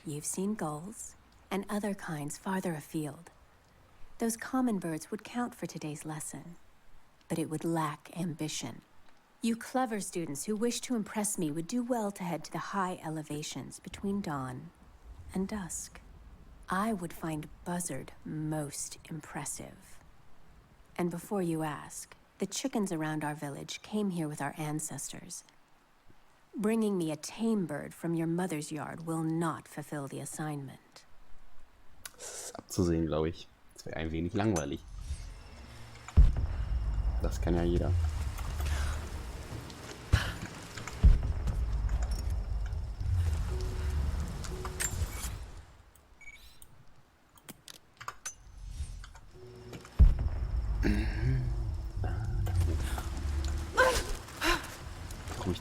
You've seen gulls and other kinds farther afield. Those common birds would count for today's lesson, but it would lack ambition. You clever students who wish to impress me would do well to head to the high elevations between dawn and dusk. I would find Buzzard most impressive. And before you ask, the chickens around our village came here with our ancestors. Bringing me a tame bird from your mother's yard will not fulfill the assignment. Das ist abzusehen, glaube ich. Das wäre ein wenig langweilig. Das kann ja jeder. Ruhig,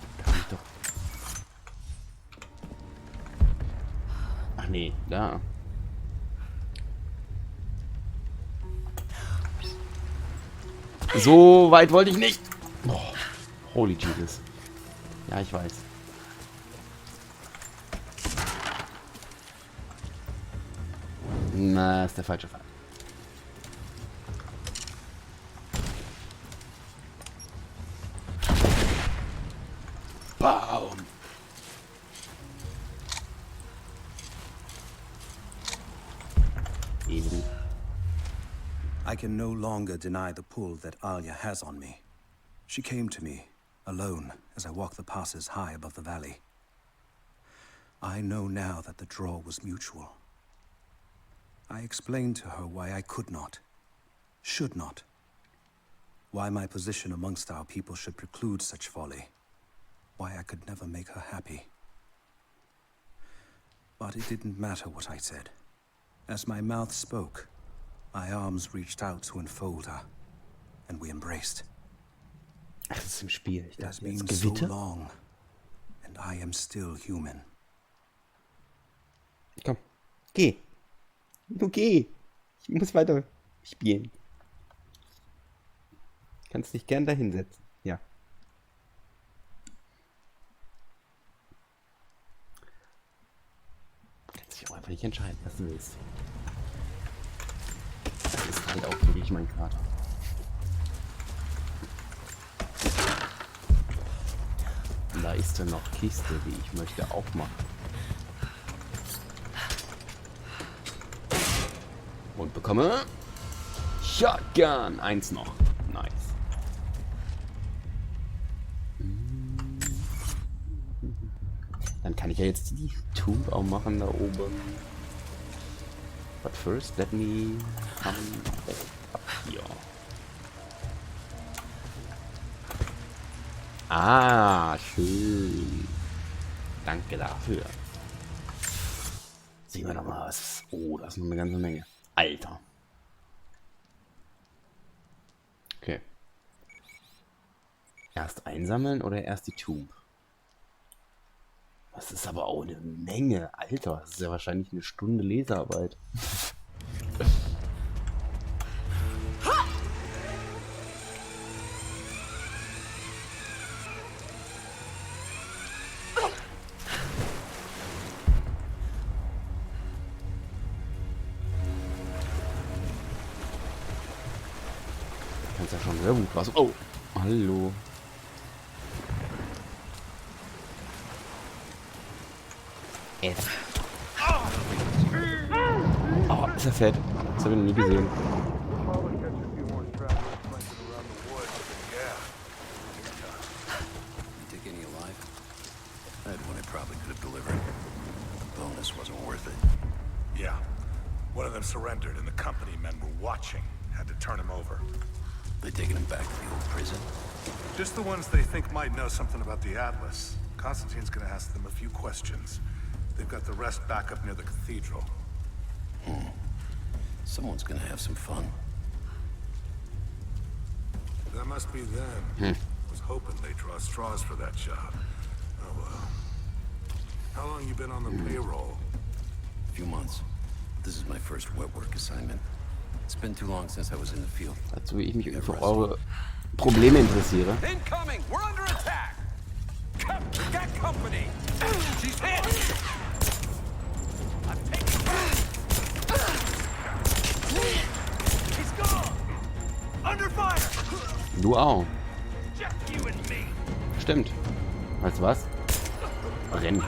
doch. Ach nee, da. So weit wollte ich nicht. Oh, holy Jesus. Ja, ich weiß. Na, ist der falsche Fall. Baum. Eben. I can no longer deny the pull that Alia has on me. She came to me, alone, as I walked the passes high above the valley. I know now that the draw was mutual. I explained to her why I could not, should not. Why my position amongst our people should preclude such folly. Why I could never make her happy. But it didn't matter what I said. As my mouth spoke, my arms reached out to enfold her, and we embraced. Ach, das ist im Spiel. Ich It has dachte, been jetzt so Gewitter. long, and I am still human. Komm, geh. Du geh. Ich muss weiter spielen. Kannst dich gern da hinsetzen. Ja. Kannst dich auch einfach nicht entscheiden, was du willst. Das ist halt auch wirklich mein Kater. Und da ist dann noch Kiste, die ich möchte aufmachen. Und bekomme Shotgun. 1 noch. Nice. Dann kann ich ja jetzt die Tube auch machen da oben. But first, let me come back up here. Ah, schön. Danke dafür. Sehen wir doch mal was. Oh, das ist noch eine ganze Menge. Alter. Okay. Erst einsammeln oder erst die Tube? Das ist aber auch eine Menge. Alter, das ist ja wahrscheinlich eine Stunde Lesearbeit. Kannst ja schon sehr gut was. Oh, hallo. Jetzt. Oh, ist er fett. Das habe ich noch nie gesehen. Probably catch a few more travelers slinking around the woods, but yeah. You take any alive? I had one I probably could have delivered. The bonus wasn't worth it. Yeah. One of them surrendered and the company men were watching. Had to turn him over. They taking him back to the old prison? Just the ones they think might know something about the Atlas. Constantine's gonna ask them a few questions. They've got the rest back up near the cathedral. Someone's gonna have some fun. That must be them. Was hoping they'd draw straws for that job. Oh well. How long you been on the payroll? A few months. This is my first wet work assignment. It's been too long since I was in the field. Dazu wie ich mich für eure Probleme interessiere. Incoming! We're under attack! We got company! She's hit! I've taken back! He's gone! Under fire! Du auch. Just you and me! Stimmt. Weißt du was? Renn.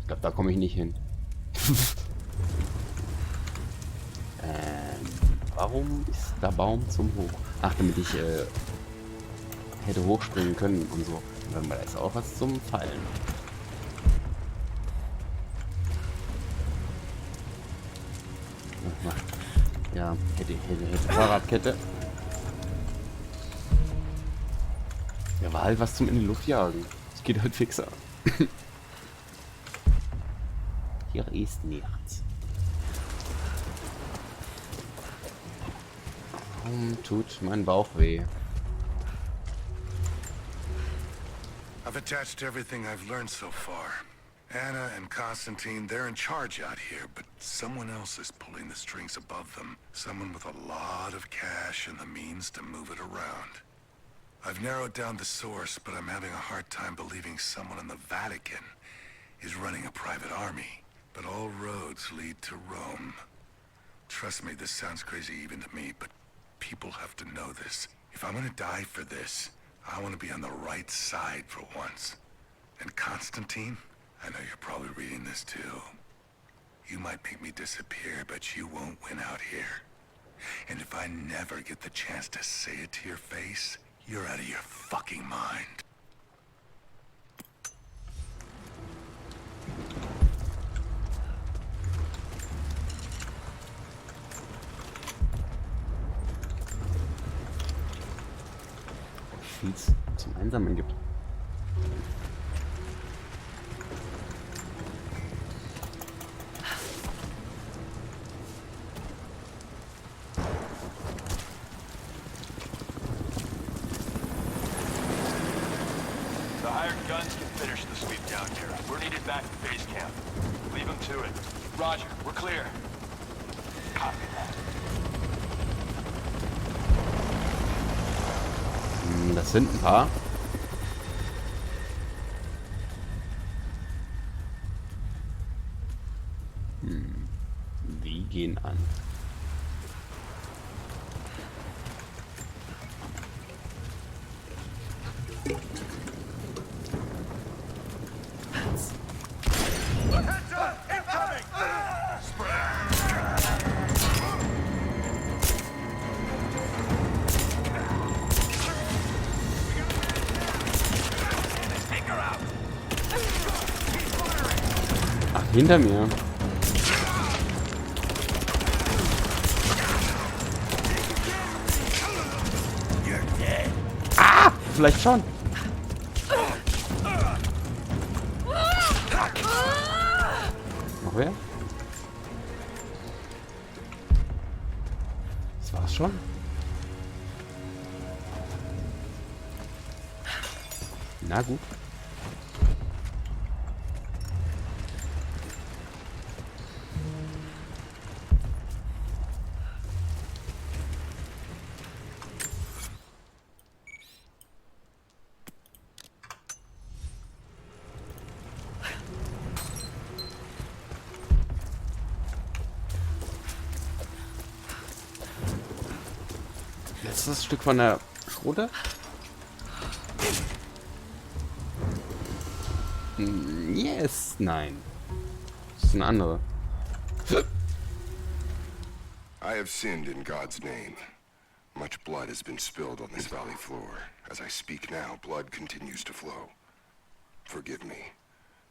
Ich glaube, da komme ich nicht hin. Warum ist der Baum zum Hoch? Ach, damit ich hätte hochspringen können und so. Und da ist auch was zum Fallen. Ja, hätte. Fahrradkette. Ja, war halt was zum in die Luft jagen. Das geht halt fixer. Hier ist nichts. Warum tut mein Bauch weh? I've attached everything I've learned so far. Anna and Constantine, they're in charge out here, but someone else is pulling the strings above them. Someone with a lot of cash and the means to move it around. I've narrowed down the source, but I'm having a hard time believing someone in the Vatican is running a private army. But all roads lead to Rome. Trust me, this sounds crazy even to me, but people have to know this. If I'm gonna die for this, I want to be on the right side for once. And Constantine, I know you're probably reading this too. You might make me disappear, but you won't win out here. And if I never get the chance to say it to your face, you're out of your fucking mind. Viel zum Einsammeln gibt. The hired guns can finish the sweep down here. We're needed back at base camp. Leave them to it. Roger, we're clear. Copy that. Das sind ein paar. Die gehen an. Ach, hinter mir. Ah, vielleicht schon. Noch wer? Das war's schon. Na gut. Letztes Stück von der Schrote. Yes, nein. Das ist eine andere. I have sinned in God's name. Much blood has been spilled on this valley floor. As I speak now, blood continues to flow. Forgive me.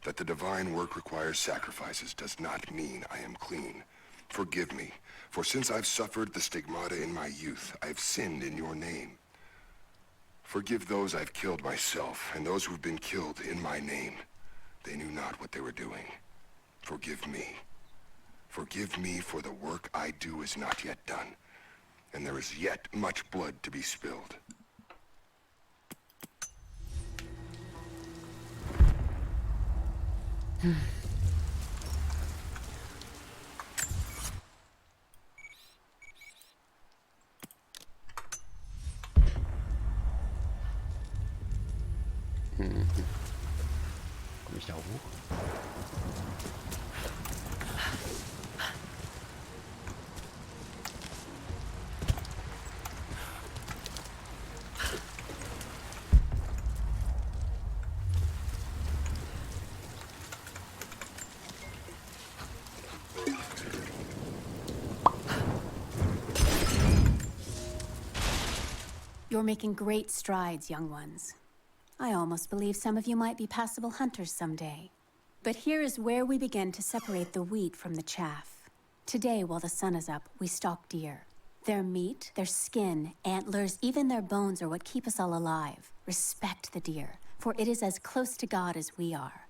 That the divine work requires sacrifices does not mean I am clean. Forgive me, for since I've suffered the stigmata in my youth, I have sinned in your name. Forgive those I've killed myself, and those who've been killed in my name. They knew not what they were doing. Forgive me. Forgive me, for the work I do is not yet done. and there is yet much blood to be spilled. Komm ich da hoch? You're making great strides, young ones. I almost believe some of you might be passable hunters someday. But here is where we begin to separate the wheat from the chaff. Today, while the sun is up, we stalk deer. Their meat, their skin, antlers, even their bones are what keep us all alive. Respect the deer, for it is as close to God as we are.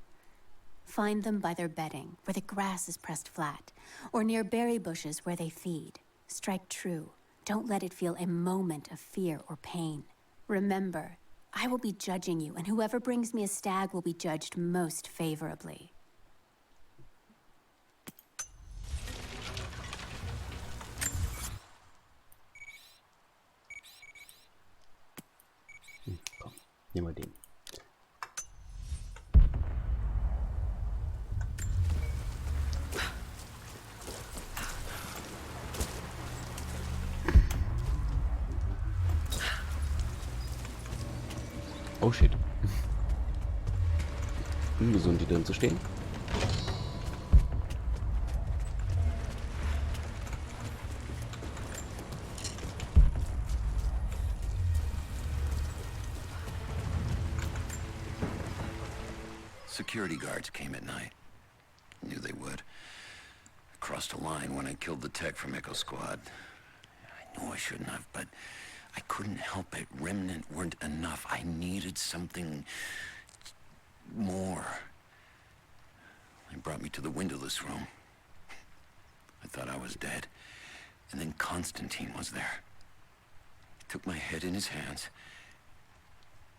Find them by their bedding, where the grass is pressed flat, or near berry bushes where they feed. Strike true. Don't let it feel a moment of fear or pain. Remember, I will be judging you, and whoever brings me a stag will be judged most favorably. Komm, nehmen wir den. Oh shit. Ungesund, die drin zu stehen. Security guards came at night. Knew they would. Crossed a line when I killed the tech from Echo Squad. I knew I shouldn't have, but I couldn't help it. Remnant weren't enough. I needed something more. They brought me to the windowless room. I thought I was dead. And then Constantine was there. He took my head in his hands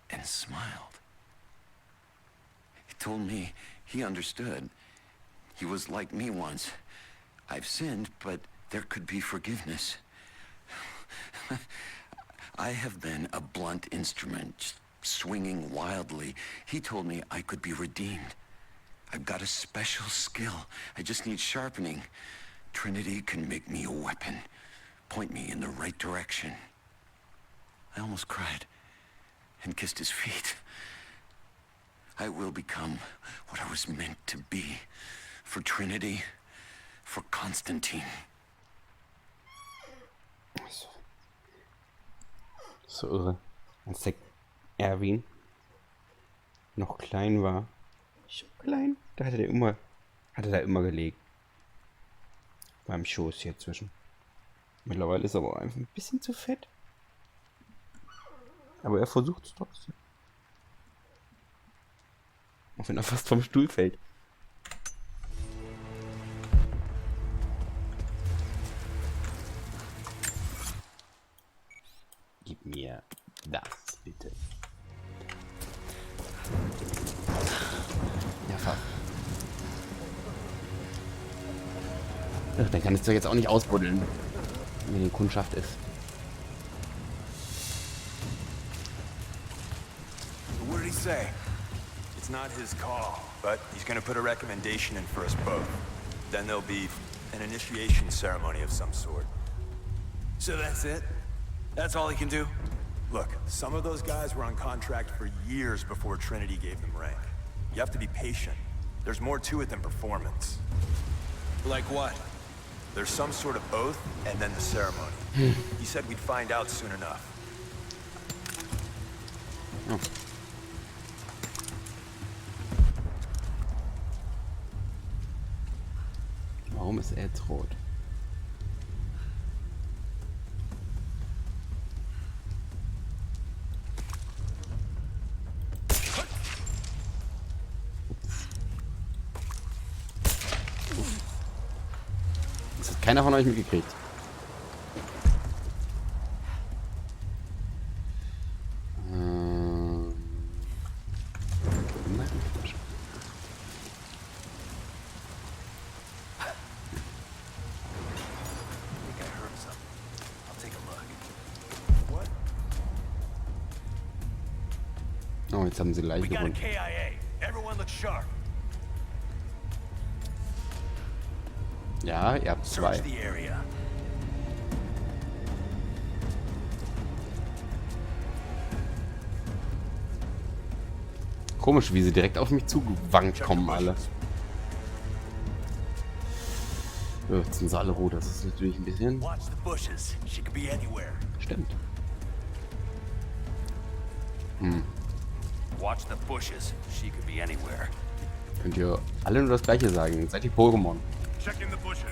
and smiled. He told me he understood. He was like me once. I've sinned, but there could be forgiveness. I have been a blunt instrument, swinging wildly. He told me I could be redeemed. I've got a special skill. I just need sharpening. Trinity can make me a weapon, point me in the right direction. I almost cried and kissed his feet. I will become what I was meant to be. For Trinity, for Constantine. So irre. Als der Erwin noch klein war. So klein. Da hatte er immer gelegen. Beim Schoß hier zwischen. Mittlerweile ist er aber einfach ein bisschen zu fett. Aber er versucht es trotzdem. Auch wenn er fast vom Stuhl fällt. Gib mir das, bitte. Ja, fahr. Ach, dann kann es doch jetzt auch nicht ausbuddeln, wenn die Kundschaft ist. What did he say? It's not his call, but he's gonna put a recommendation in for us both. Then there'll be an initiation ceremony of some sort. So that's it? That's all he can do? Look, some of those guys were on contract for years before Trinity gave them rank. You have to be patient. There's more to it than performance. Like what? There's some sort of oath, and then the ceremony. He said we'd find out soon enough. Oh. Warum ist er jetzt rot? Das hat keiner von euch mitgekriegt. Oh, jetzt haben sie Leiche We got a gefunden. KIA. Everyone look sharp. Ja, ihr habt zwei. Search the area. Komisch, wie sie direkt auf mich zugewankt kommen alle. Ja, jetzt sind sie alle rot, das ist natürlich ein bisschen... Watch the bushes. She could be anywhere. Stimmt. Watch the bushes. She could be anywhere. Könnt ihr alle nur das gleiche sagen. Seid ihr Pokémon? Check in the bushes.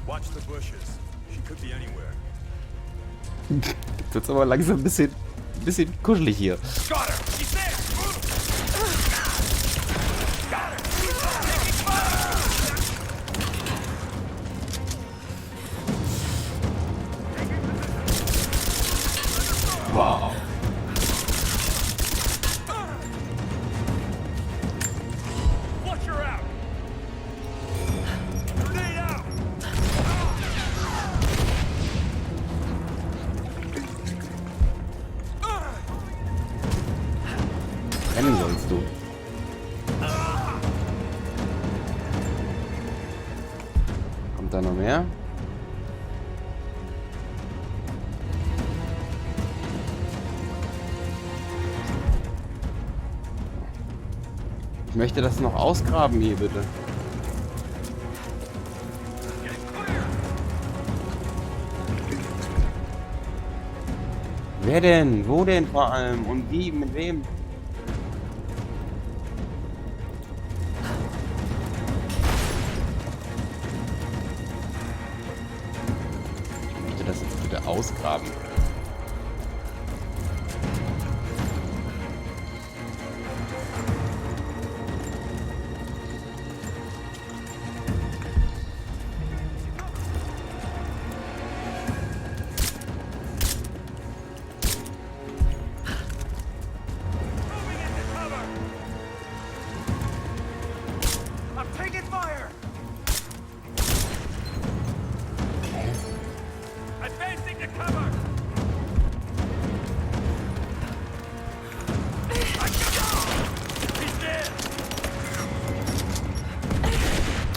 Watch the bushes. She could be anywhere. Jetzt wird's aber langsam ein bisschen kuschelig hier. Got her. She's there. Got her. Taking fire. Wow. Watch her out. Grenade out. Rennen sollst du. Kommt da noch mehr? Ich möchte das noch ausgraben hier, bitte. Wer denn? Wo denn vor allem? Und wie? Mit wem? Ich möchte das jetzt bitte ausgraben. I'm taking fire. Advancing to cover. He's dead.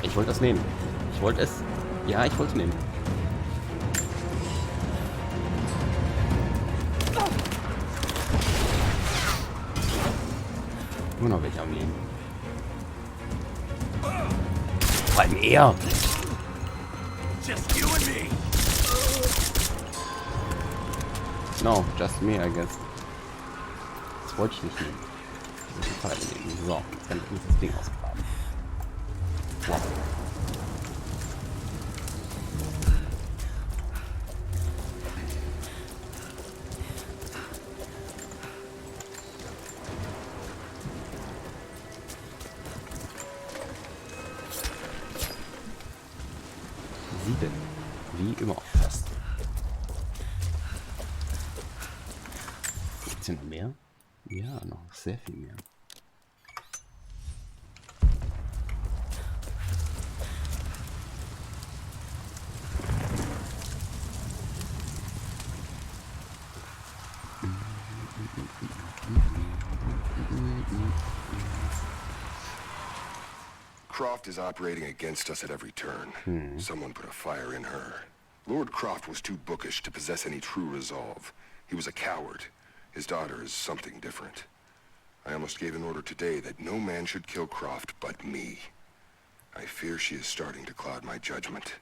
Ich wollte das nehmen. Ich wollte es. Ja, ich wollte es nehmen. Immer noch welche am Leben. Vor allem er. Just you and me. No, just me, I guess. Das wollte ich nicht nehmen. Ich wollte die Pfeile nehmen. So, jetzt kann ich das Ding ausgraben. Wow. Sieben. Wie immer fast. Gibt's hier noch mehr? Ja, noch sehr viel mehr. Croft is operating against us at every turn. Someone put a fire in her. Lord Croft was too bookish to possess any true resolve. He was a coward. His daughter is something different. I almost gave an order today that no man should kill Croft but me. I fear she is starting to cloud my judgment.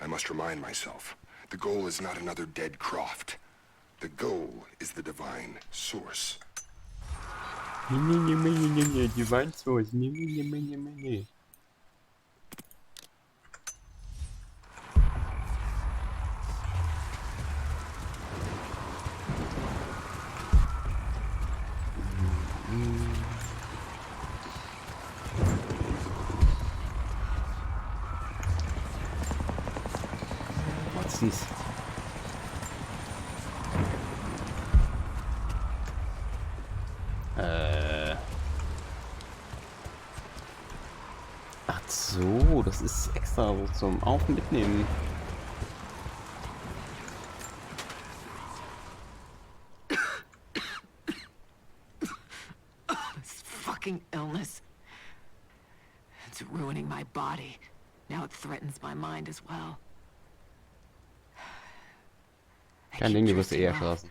I must remind myself, the goal is not another dead Croft. The goal is the divine source. Divine Source. What's this? Ach so, das ist extra so zum Auf- und Mitnehmen. body. Now it threatens my mind as well. Kein Ding, die wirst du eher erschossen.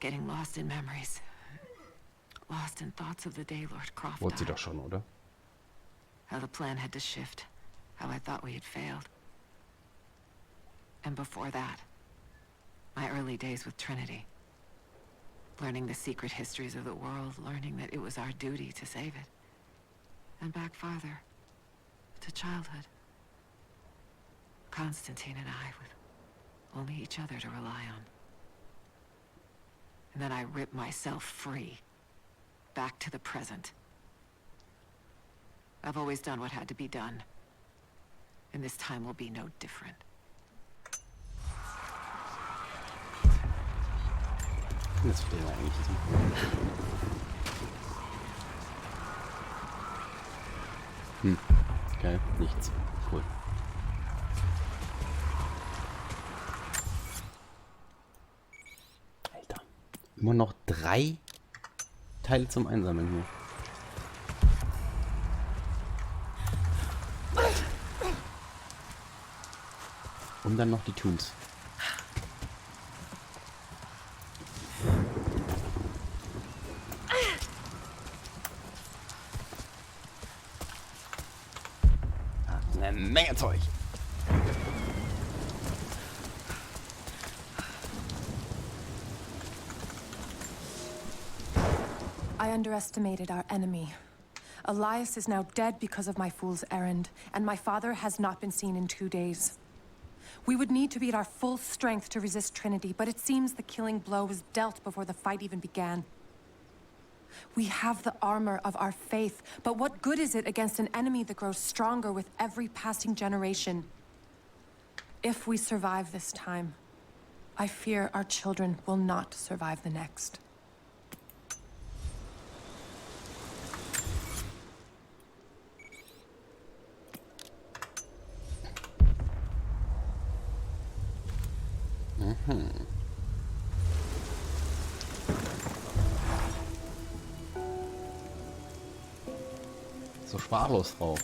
Getting lost in memories. Lost in thoughts of the day Lord Croft Wurde sie died. doch schon, oder? How the plan had to shift. How I thought we had failed. And before that, my early days with Trinity. Learning the secret histories of the world, learning that it was our duty to save it. And back farther, to childhood. Constantine and I, with only each other to rely on. And then I ripped myself free. Back to the present. I've always done what had to be done. And this time will be no different. Das will er eigentlich nicht. Okay, nichts. Cool. Alter. Immer noch 3 Teile zum Einsammeln hier. Und dann noch die Toons. Eine Menge Zeug. I underestimated our enemy. Elias is now dead because of my fool's errand, and my father has not been seen in 2 days. We would need to be at our full strength to resist Trinity, but it seems the killing blow was dealt before the fight even began. We have the armor of our faith, but what good is it against an enemy that grows stronger with every passing generation? If we survive this time, I fear our children will not survive the next. So sprachlos, Frau.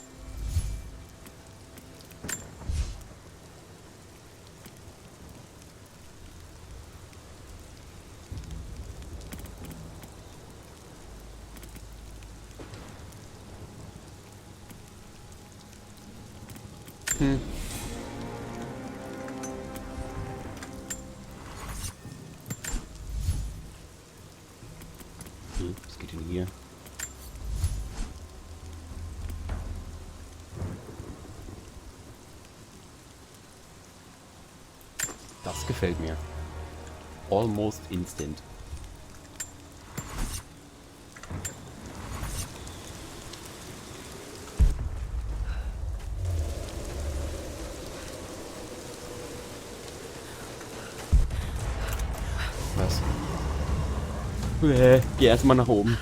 Was geht denn hier? Das gefällt mir. Almost instant. Was? Geh erstmal nach oben.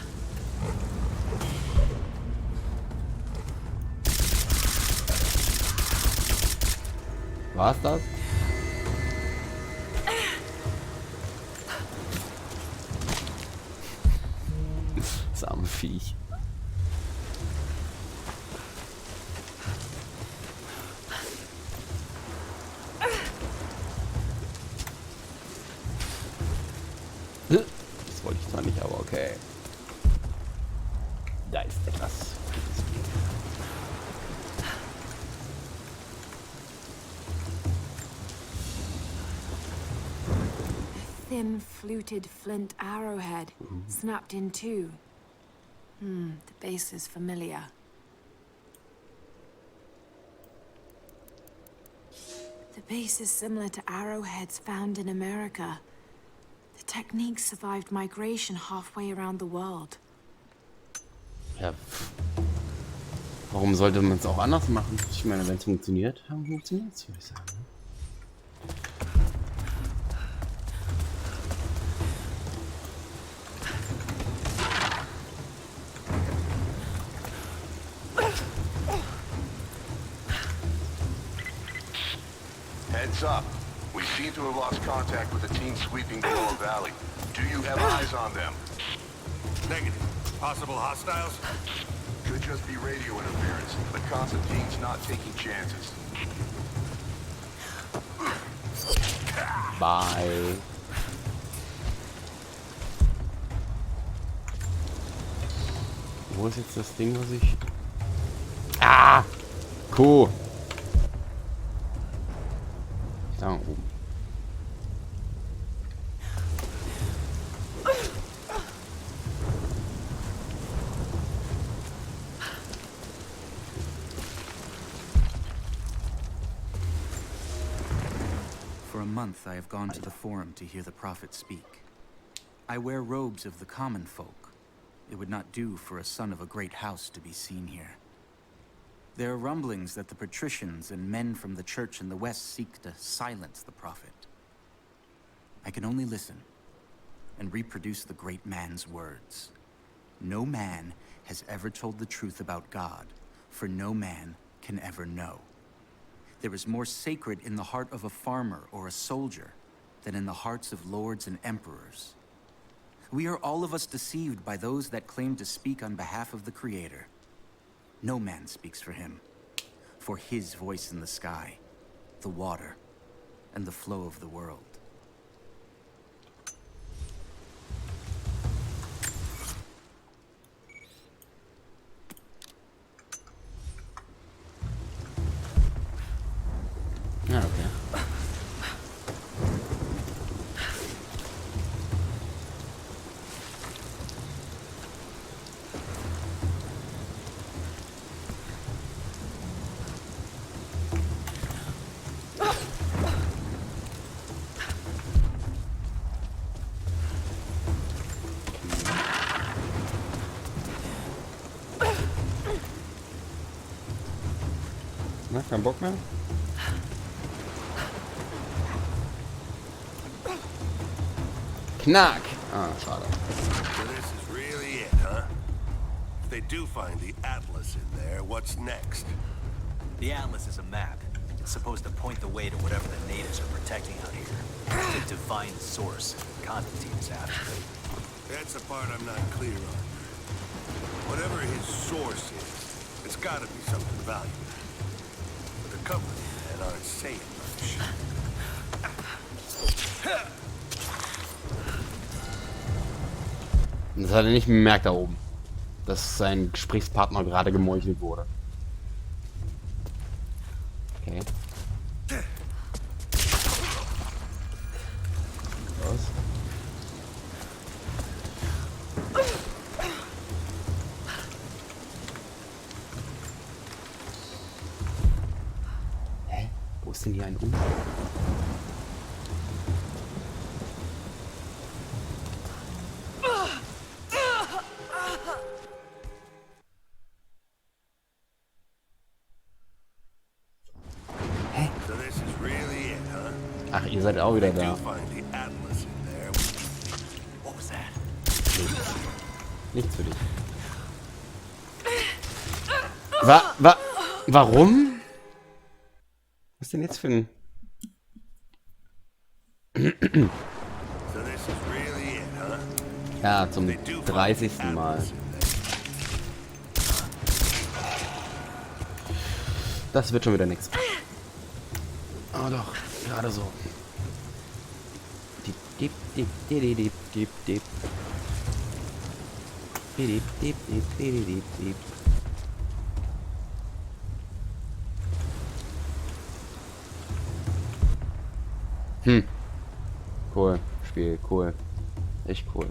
War's das? Das arme Viech. Das wollte ich zwar nicht, aber okay. Da ist etwas. Thin, fluted flint arrowhead, snapped in two. The base is familiar. The base is similar to arrowheads found in America. The technique survived migration halfway around the world. Ja. Warum sollte man es auch anders machen? Ich meine, wenn es funktioniert, dann funktioniert es, würde ich sagen. Heads up. We seem to have lost contact with the team sweeping the lower valley. Do you have eyes on them? Negative. Possible hostiles? Could just be radio interference, but Constantine's not taking chances. Bye. Wo ist jetzt das Ding, was ich... Ah! Kuh! Da oben. For a month, I have gone to the Forum to hear the Prophet speak. I wear robes of the common folk. It would not do for a son of a great house to be seen here. There are rumblings that the patricians and men from the church in the west seek to silence the Prophet. I can only listen and reproduce the great man's words. No man has ever told the truth about God, for no man can ever know. There is more sacred in the heart of a farmer or a soldier than in the hearts of lords and emperors. We are all of us deceived by those that claim to speak on behalf of the Creator. No man speaks for him, for his voice in the sky, the water, and the flow of the world. Ja, okay. Na, kein Bock mehr? Knack! Ah, schade. So this is really it, huh? If they do find the Atlas in there, what's next? The Atlas is a map. It's supposed to point the way to whatever the natives are protecting out here. To divine source. Constantine is after it. That's the part I'm not clear on. Whatever his source is, it's gotta be something valuable. But the company men aren't saying much. Das hat er nicht bemerkt da oben, dass sein Gesprächspartner gerade gemeuchelt wurde. Okay. Was? Hä? Wo ist denn hier ein Unfall? Ach, ihr seid auch wieder da. Nichts für dich. Warum? Was ist denn jetzt für ein... Ja, zum 30. Mal. Das wird schon wieder nichts. Oh doch, gerade so. Dip, dip, dip, dip, dip, dip, dip. Dip, dip, dip, dip, dip, dip. Cool. Spiel, cool. Echt cool.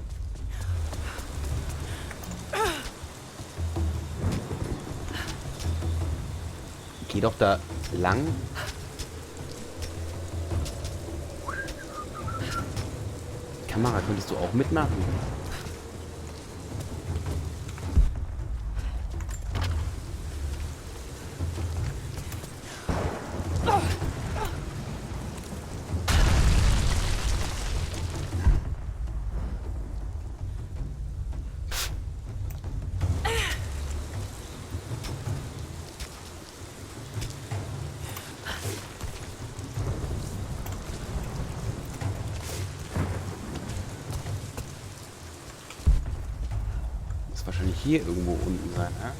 Geh doch da lang. Kamera könntest du auch mitmachen. Wahrscheinlich hier irgendwo unten sein, ne?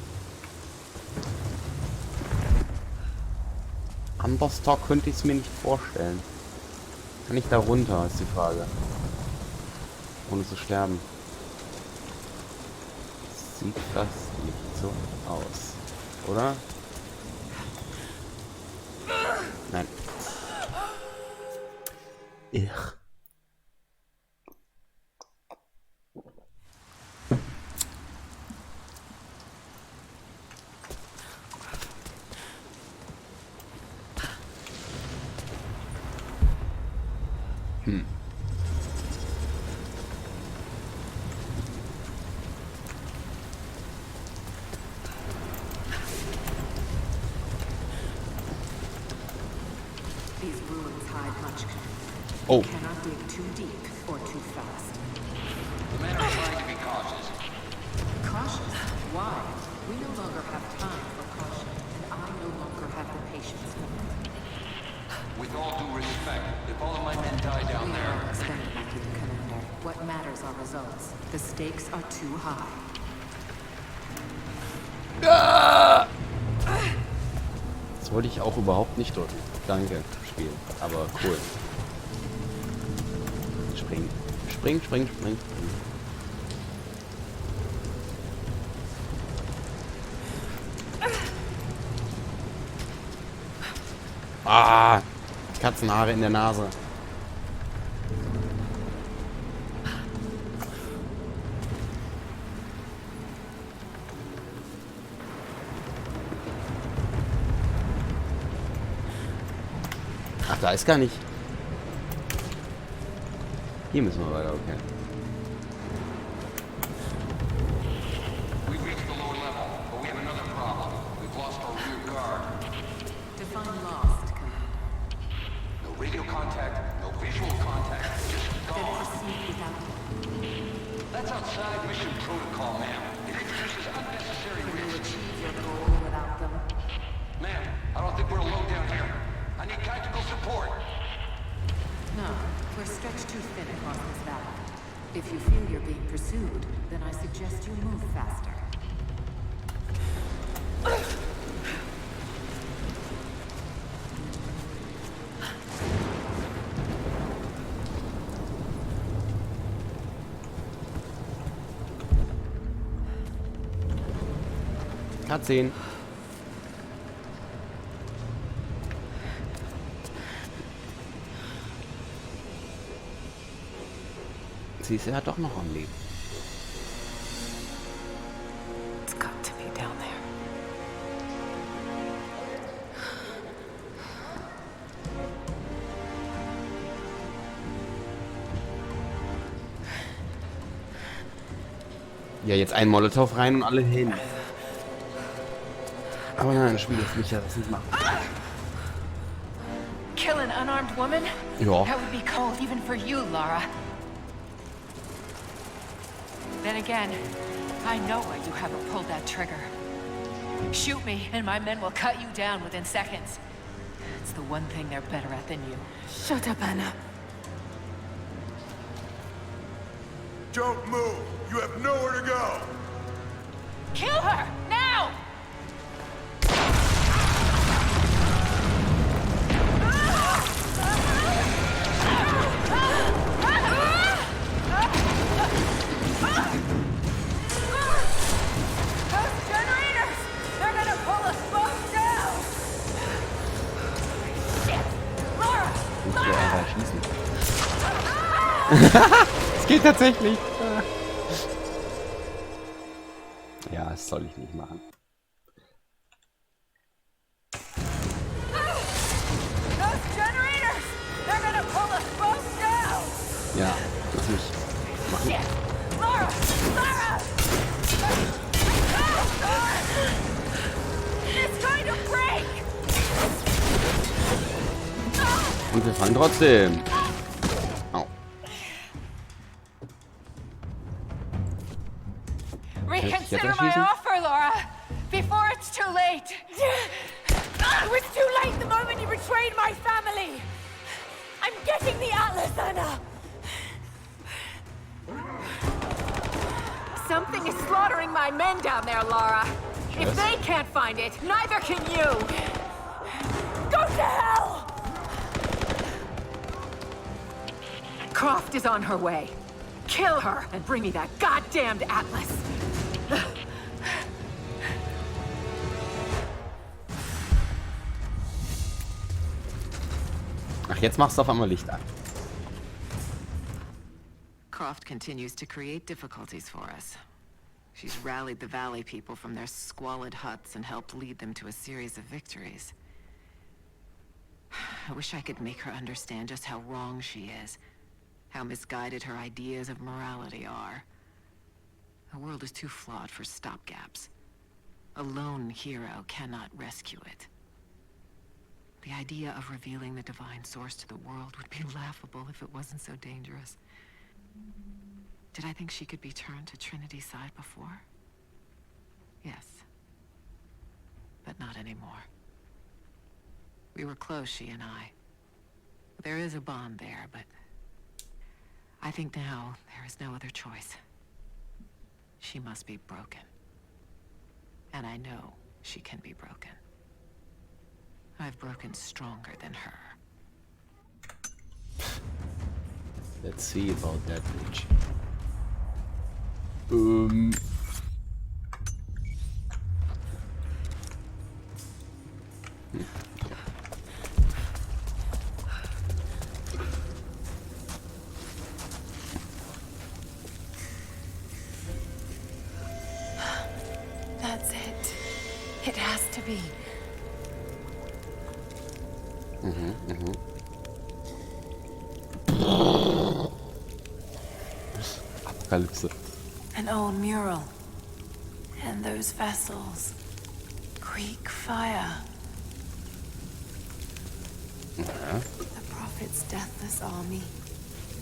Thunderstock könnte ich es mir nicht vorstellen. Kann ich da runter, ist die Frage. Ohne zu sterben. Sieht das nicht so aus, oder? Nein. Ich. These ruins hide much. Oh. Cannot dig too deep or too fast. The men are trying to be cautious. Cautious? Why? We no longer have time for caution, and I no longer have the patience for it. With all due respect, if all of my men die down there... Expended, Commander. What matters are results. The stakes are too high. Das wollte ich auch überhaupt nicht drücken. Danke, Spiel. Aber cool. Spring. Spring, spring, spring, spring. Ah! Katzenhaare in der Nase. Ach, da ist gar nicht. Hier müssen wir weiter, okay. We've reached the lower level, but we have another problem. We've lost our rear guard. Define lost, Commander. No radio contact, no visual contact, just Then gone. proceed without them. That's outside mission protocol, ma'am. It introduces unnecessary Can you risks. achieve your goal without them? Ma'am, I don't think we're alone down here. I need tactical support. No, we're stretched too thin across this valley. If you feel you're being pursued, then I suggest you move faster. Cutscene. Sie ist ja doch noch am Leben. It's got to be down there. Ja, jetzt ein Molotow rein und alle hin. Aber nein, das Spiel lässt mich ja das nicht machen. Kill an unarmed woman? Ja. That would be cold even for you, Lara. Then again, I know why you haven't pulled that trigger. Shoot me, and my men will cut you down within seconds. It's the one thing they're better at than you. Shut up, Anna. Don't move! You have nowhere to go! Kill her! Now! Those generators! They're gonna pull us both down! Shit! Lara! Ich will einfach schießen. Es geht tatsächlich. Ja, das soll ich nicht machen. Those generators! They're gonna pull us both down! Ja, lass mich machen. Shit! Lara! Lara! It's going to break! Und wir fallen trotzdem. Au. Reconsider my offer, Laura, before it's too late. It was too late the moment you betrayed my family. I'm getting the Atlas, Anna. Something is slaughtering my men down there, Lara. If they can't find it, neither can you. Go to hell! Croft is on her way. Kill her and bring me that goddamned Atlas. Ach, jetzt machst du auf einmal Licht an. Croft continues to create difficulties for us. She's rallied the Valley people from their squalid huts and helped lead them to a series of victories. I wish I could make her understand just how wrong she is, how misguided her ideas of morality are. The world is too flawed for stopgaps. A lone hero cannot rescue it. The idea of revealing the divine source to the world would be laughable if it wasn't so dangerous. Did I think she could be turned to Trinity's side before? Yes. But not anymore. We were close, she and I. There is a bond there, but I think now there is no other choice. She must be broken. And I know she can be broken. I've broken stronger than her. Let's see about that bitch. That's it. It has to be. Apokalypse. An old mural. And those vessels. Greek fire. Ja. The Prophet's deathless army,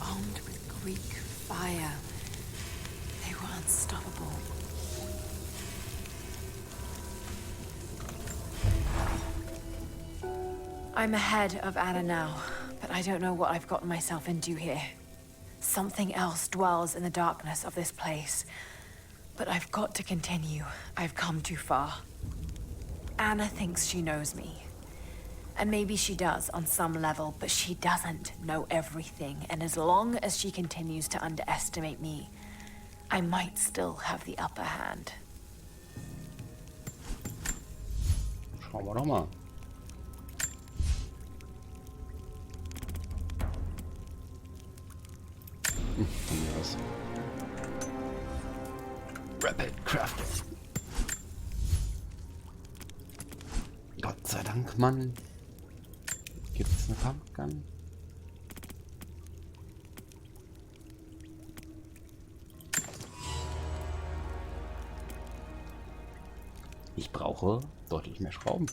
armed with Greek fire. They were unstoppable. I'm ahead of Anna now, but I don't know what I've gotten myself into here. Something else dwells in the darkness of this place. But I've got to continue. I've come too far. Anna thinks she knows me. And maybe she does on some level, but she doesn't know everything. And as long as she continues to underestimate me, I might still have the upper hand. Schauen wir doch mal. Von mir aus. Rapid Crafting. Gott sei Dank, Mann. Gibt es eine Pumpgun? Ich brauche deutlich mehr Schrauben.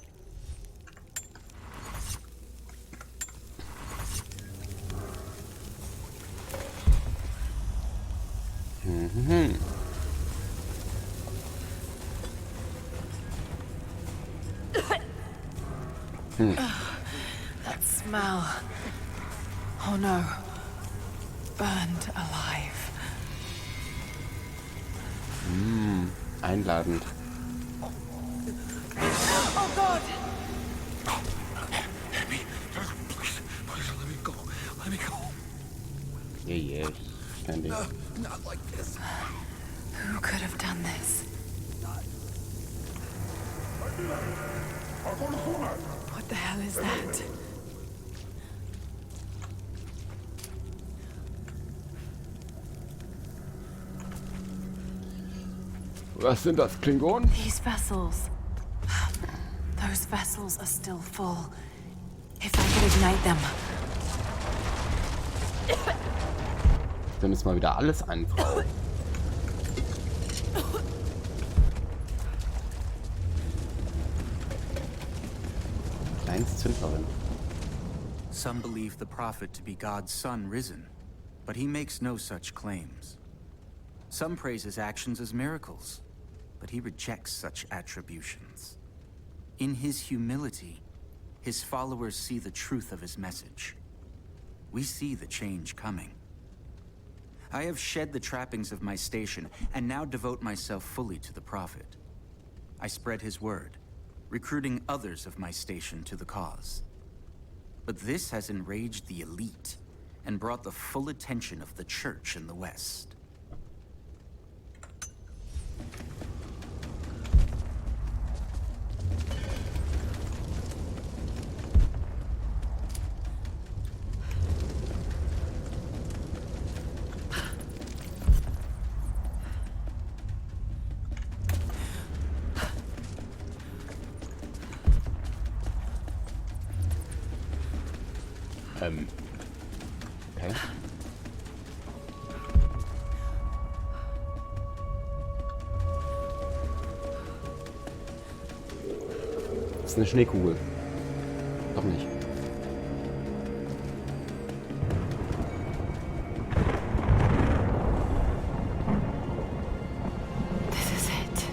That smell. Oh no. Burned alive. Einladend. Oh God! Please let me go. Let me go. Yeah, Candy. Not like this. Who could have done this? What the hell is that? Was sind das, Klingonen? These vessels. Those vessels are still full. If I could ignite them. Wir müssen mal wieder alles ein, Frau. Kleines Zündlerin. Some believe the prophet to be God's son risen, but he makes no such claims. Some praise his actions as miracles, but he rejects such attributions. In his humility, his followers see the truth of his message. We see the change coming. I have shed the trappings of my station and now devote myself fully to the prophet. I spread his word, recruiting others of my station to the cause. But this has enraged the elite, and brought the full attention of the church in the West. Okay. Das ist eine Schneekugel. Doch nicht. This is it.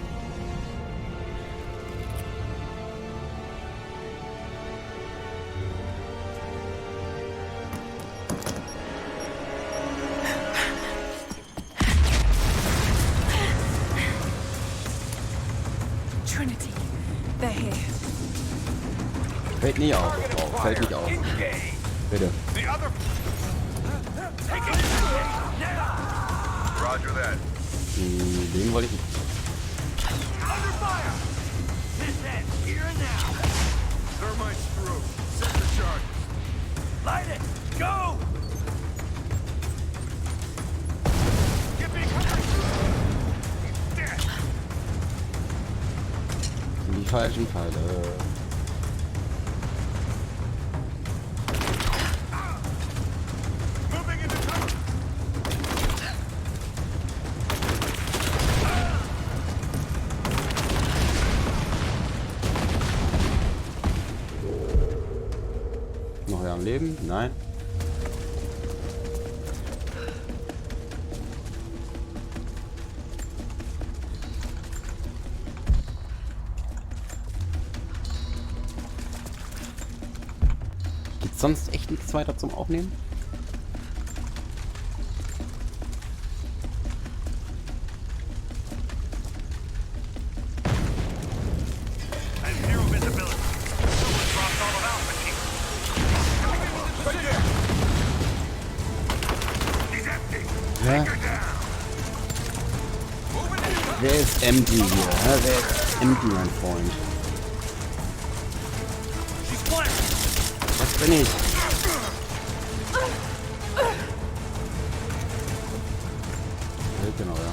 Trinity, they're here. Fällt nicht auf. Oh, fällt nicht auf. Bitte. Roger that. Den wollte ich nicht. Thermite's through. Set the charges. Light it! Go! Get behind! He's dead. Die falschen Pfeile. Moving into cover. Noch ja am Leben? Nein. Gibt's sonst echt nichts weiter zum Aufnehmen? And zero visibility. Someone dropped all of Alpha Team. Right there. He's empty. Ja. Take her down. Moving in. Wer ist empty hier? Hä? Wer ist empty, mein Freund? She's flanked. Das bin ich. Genau, ja.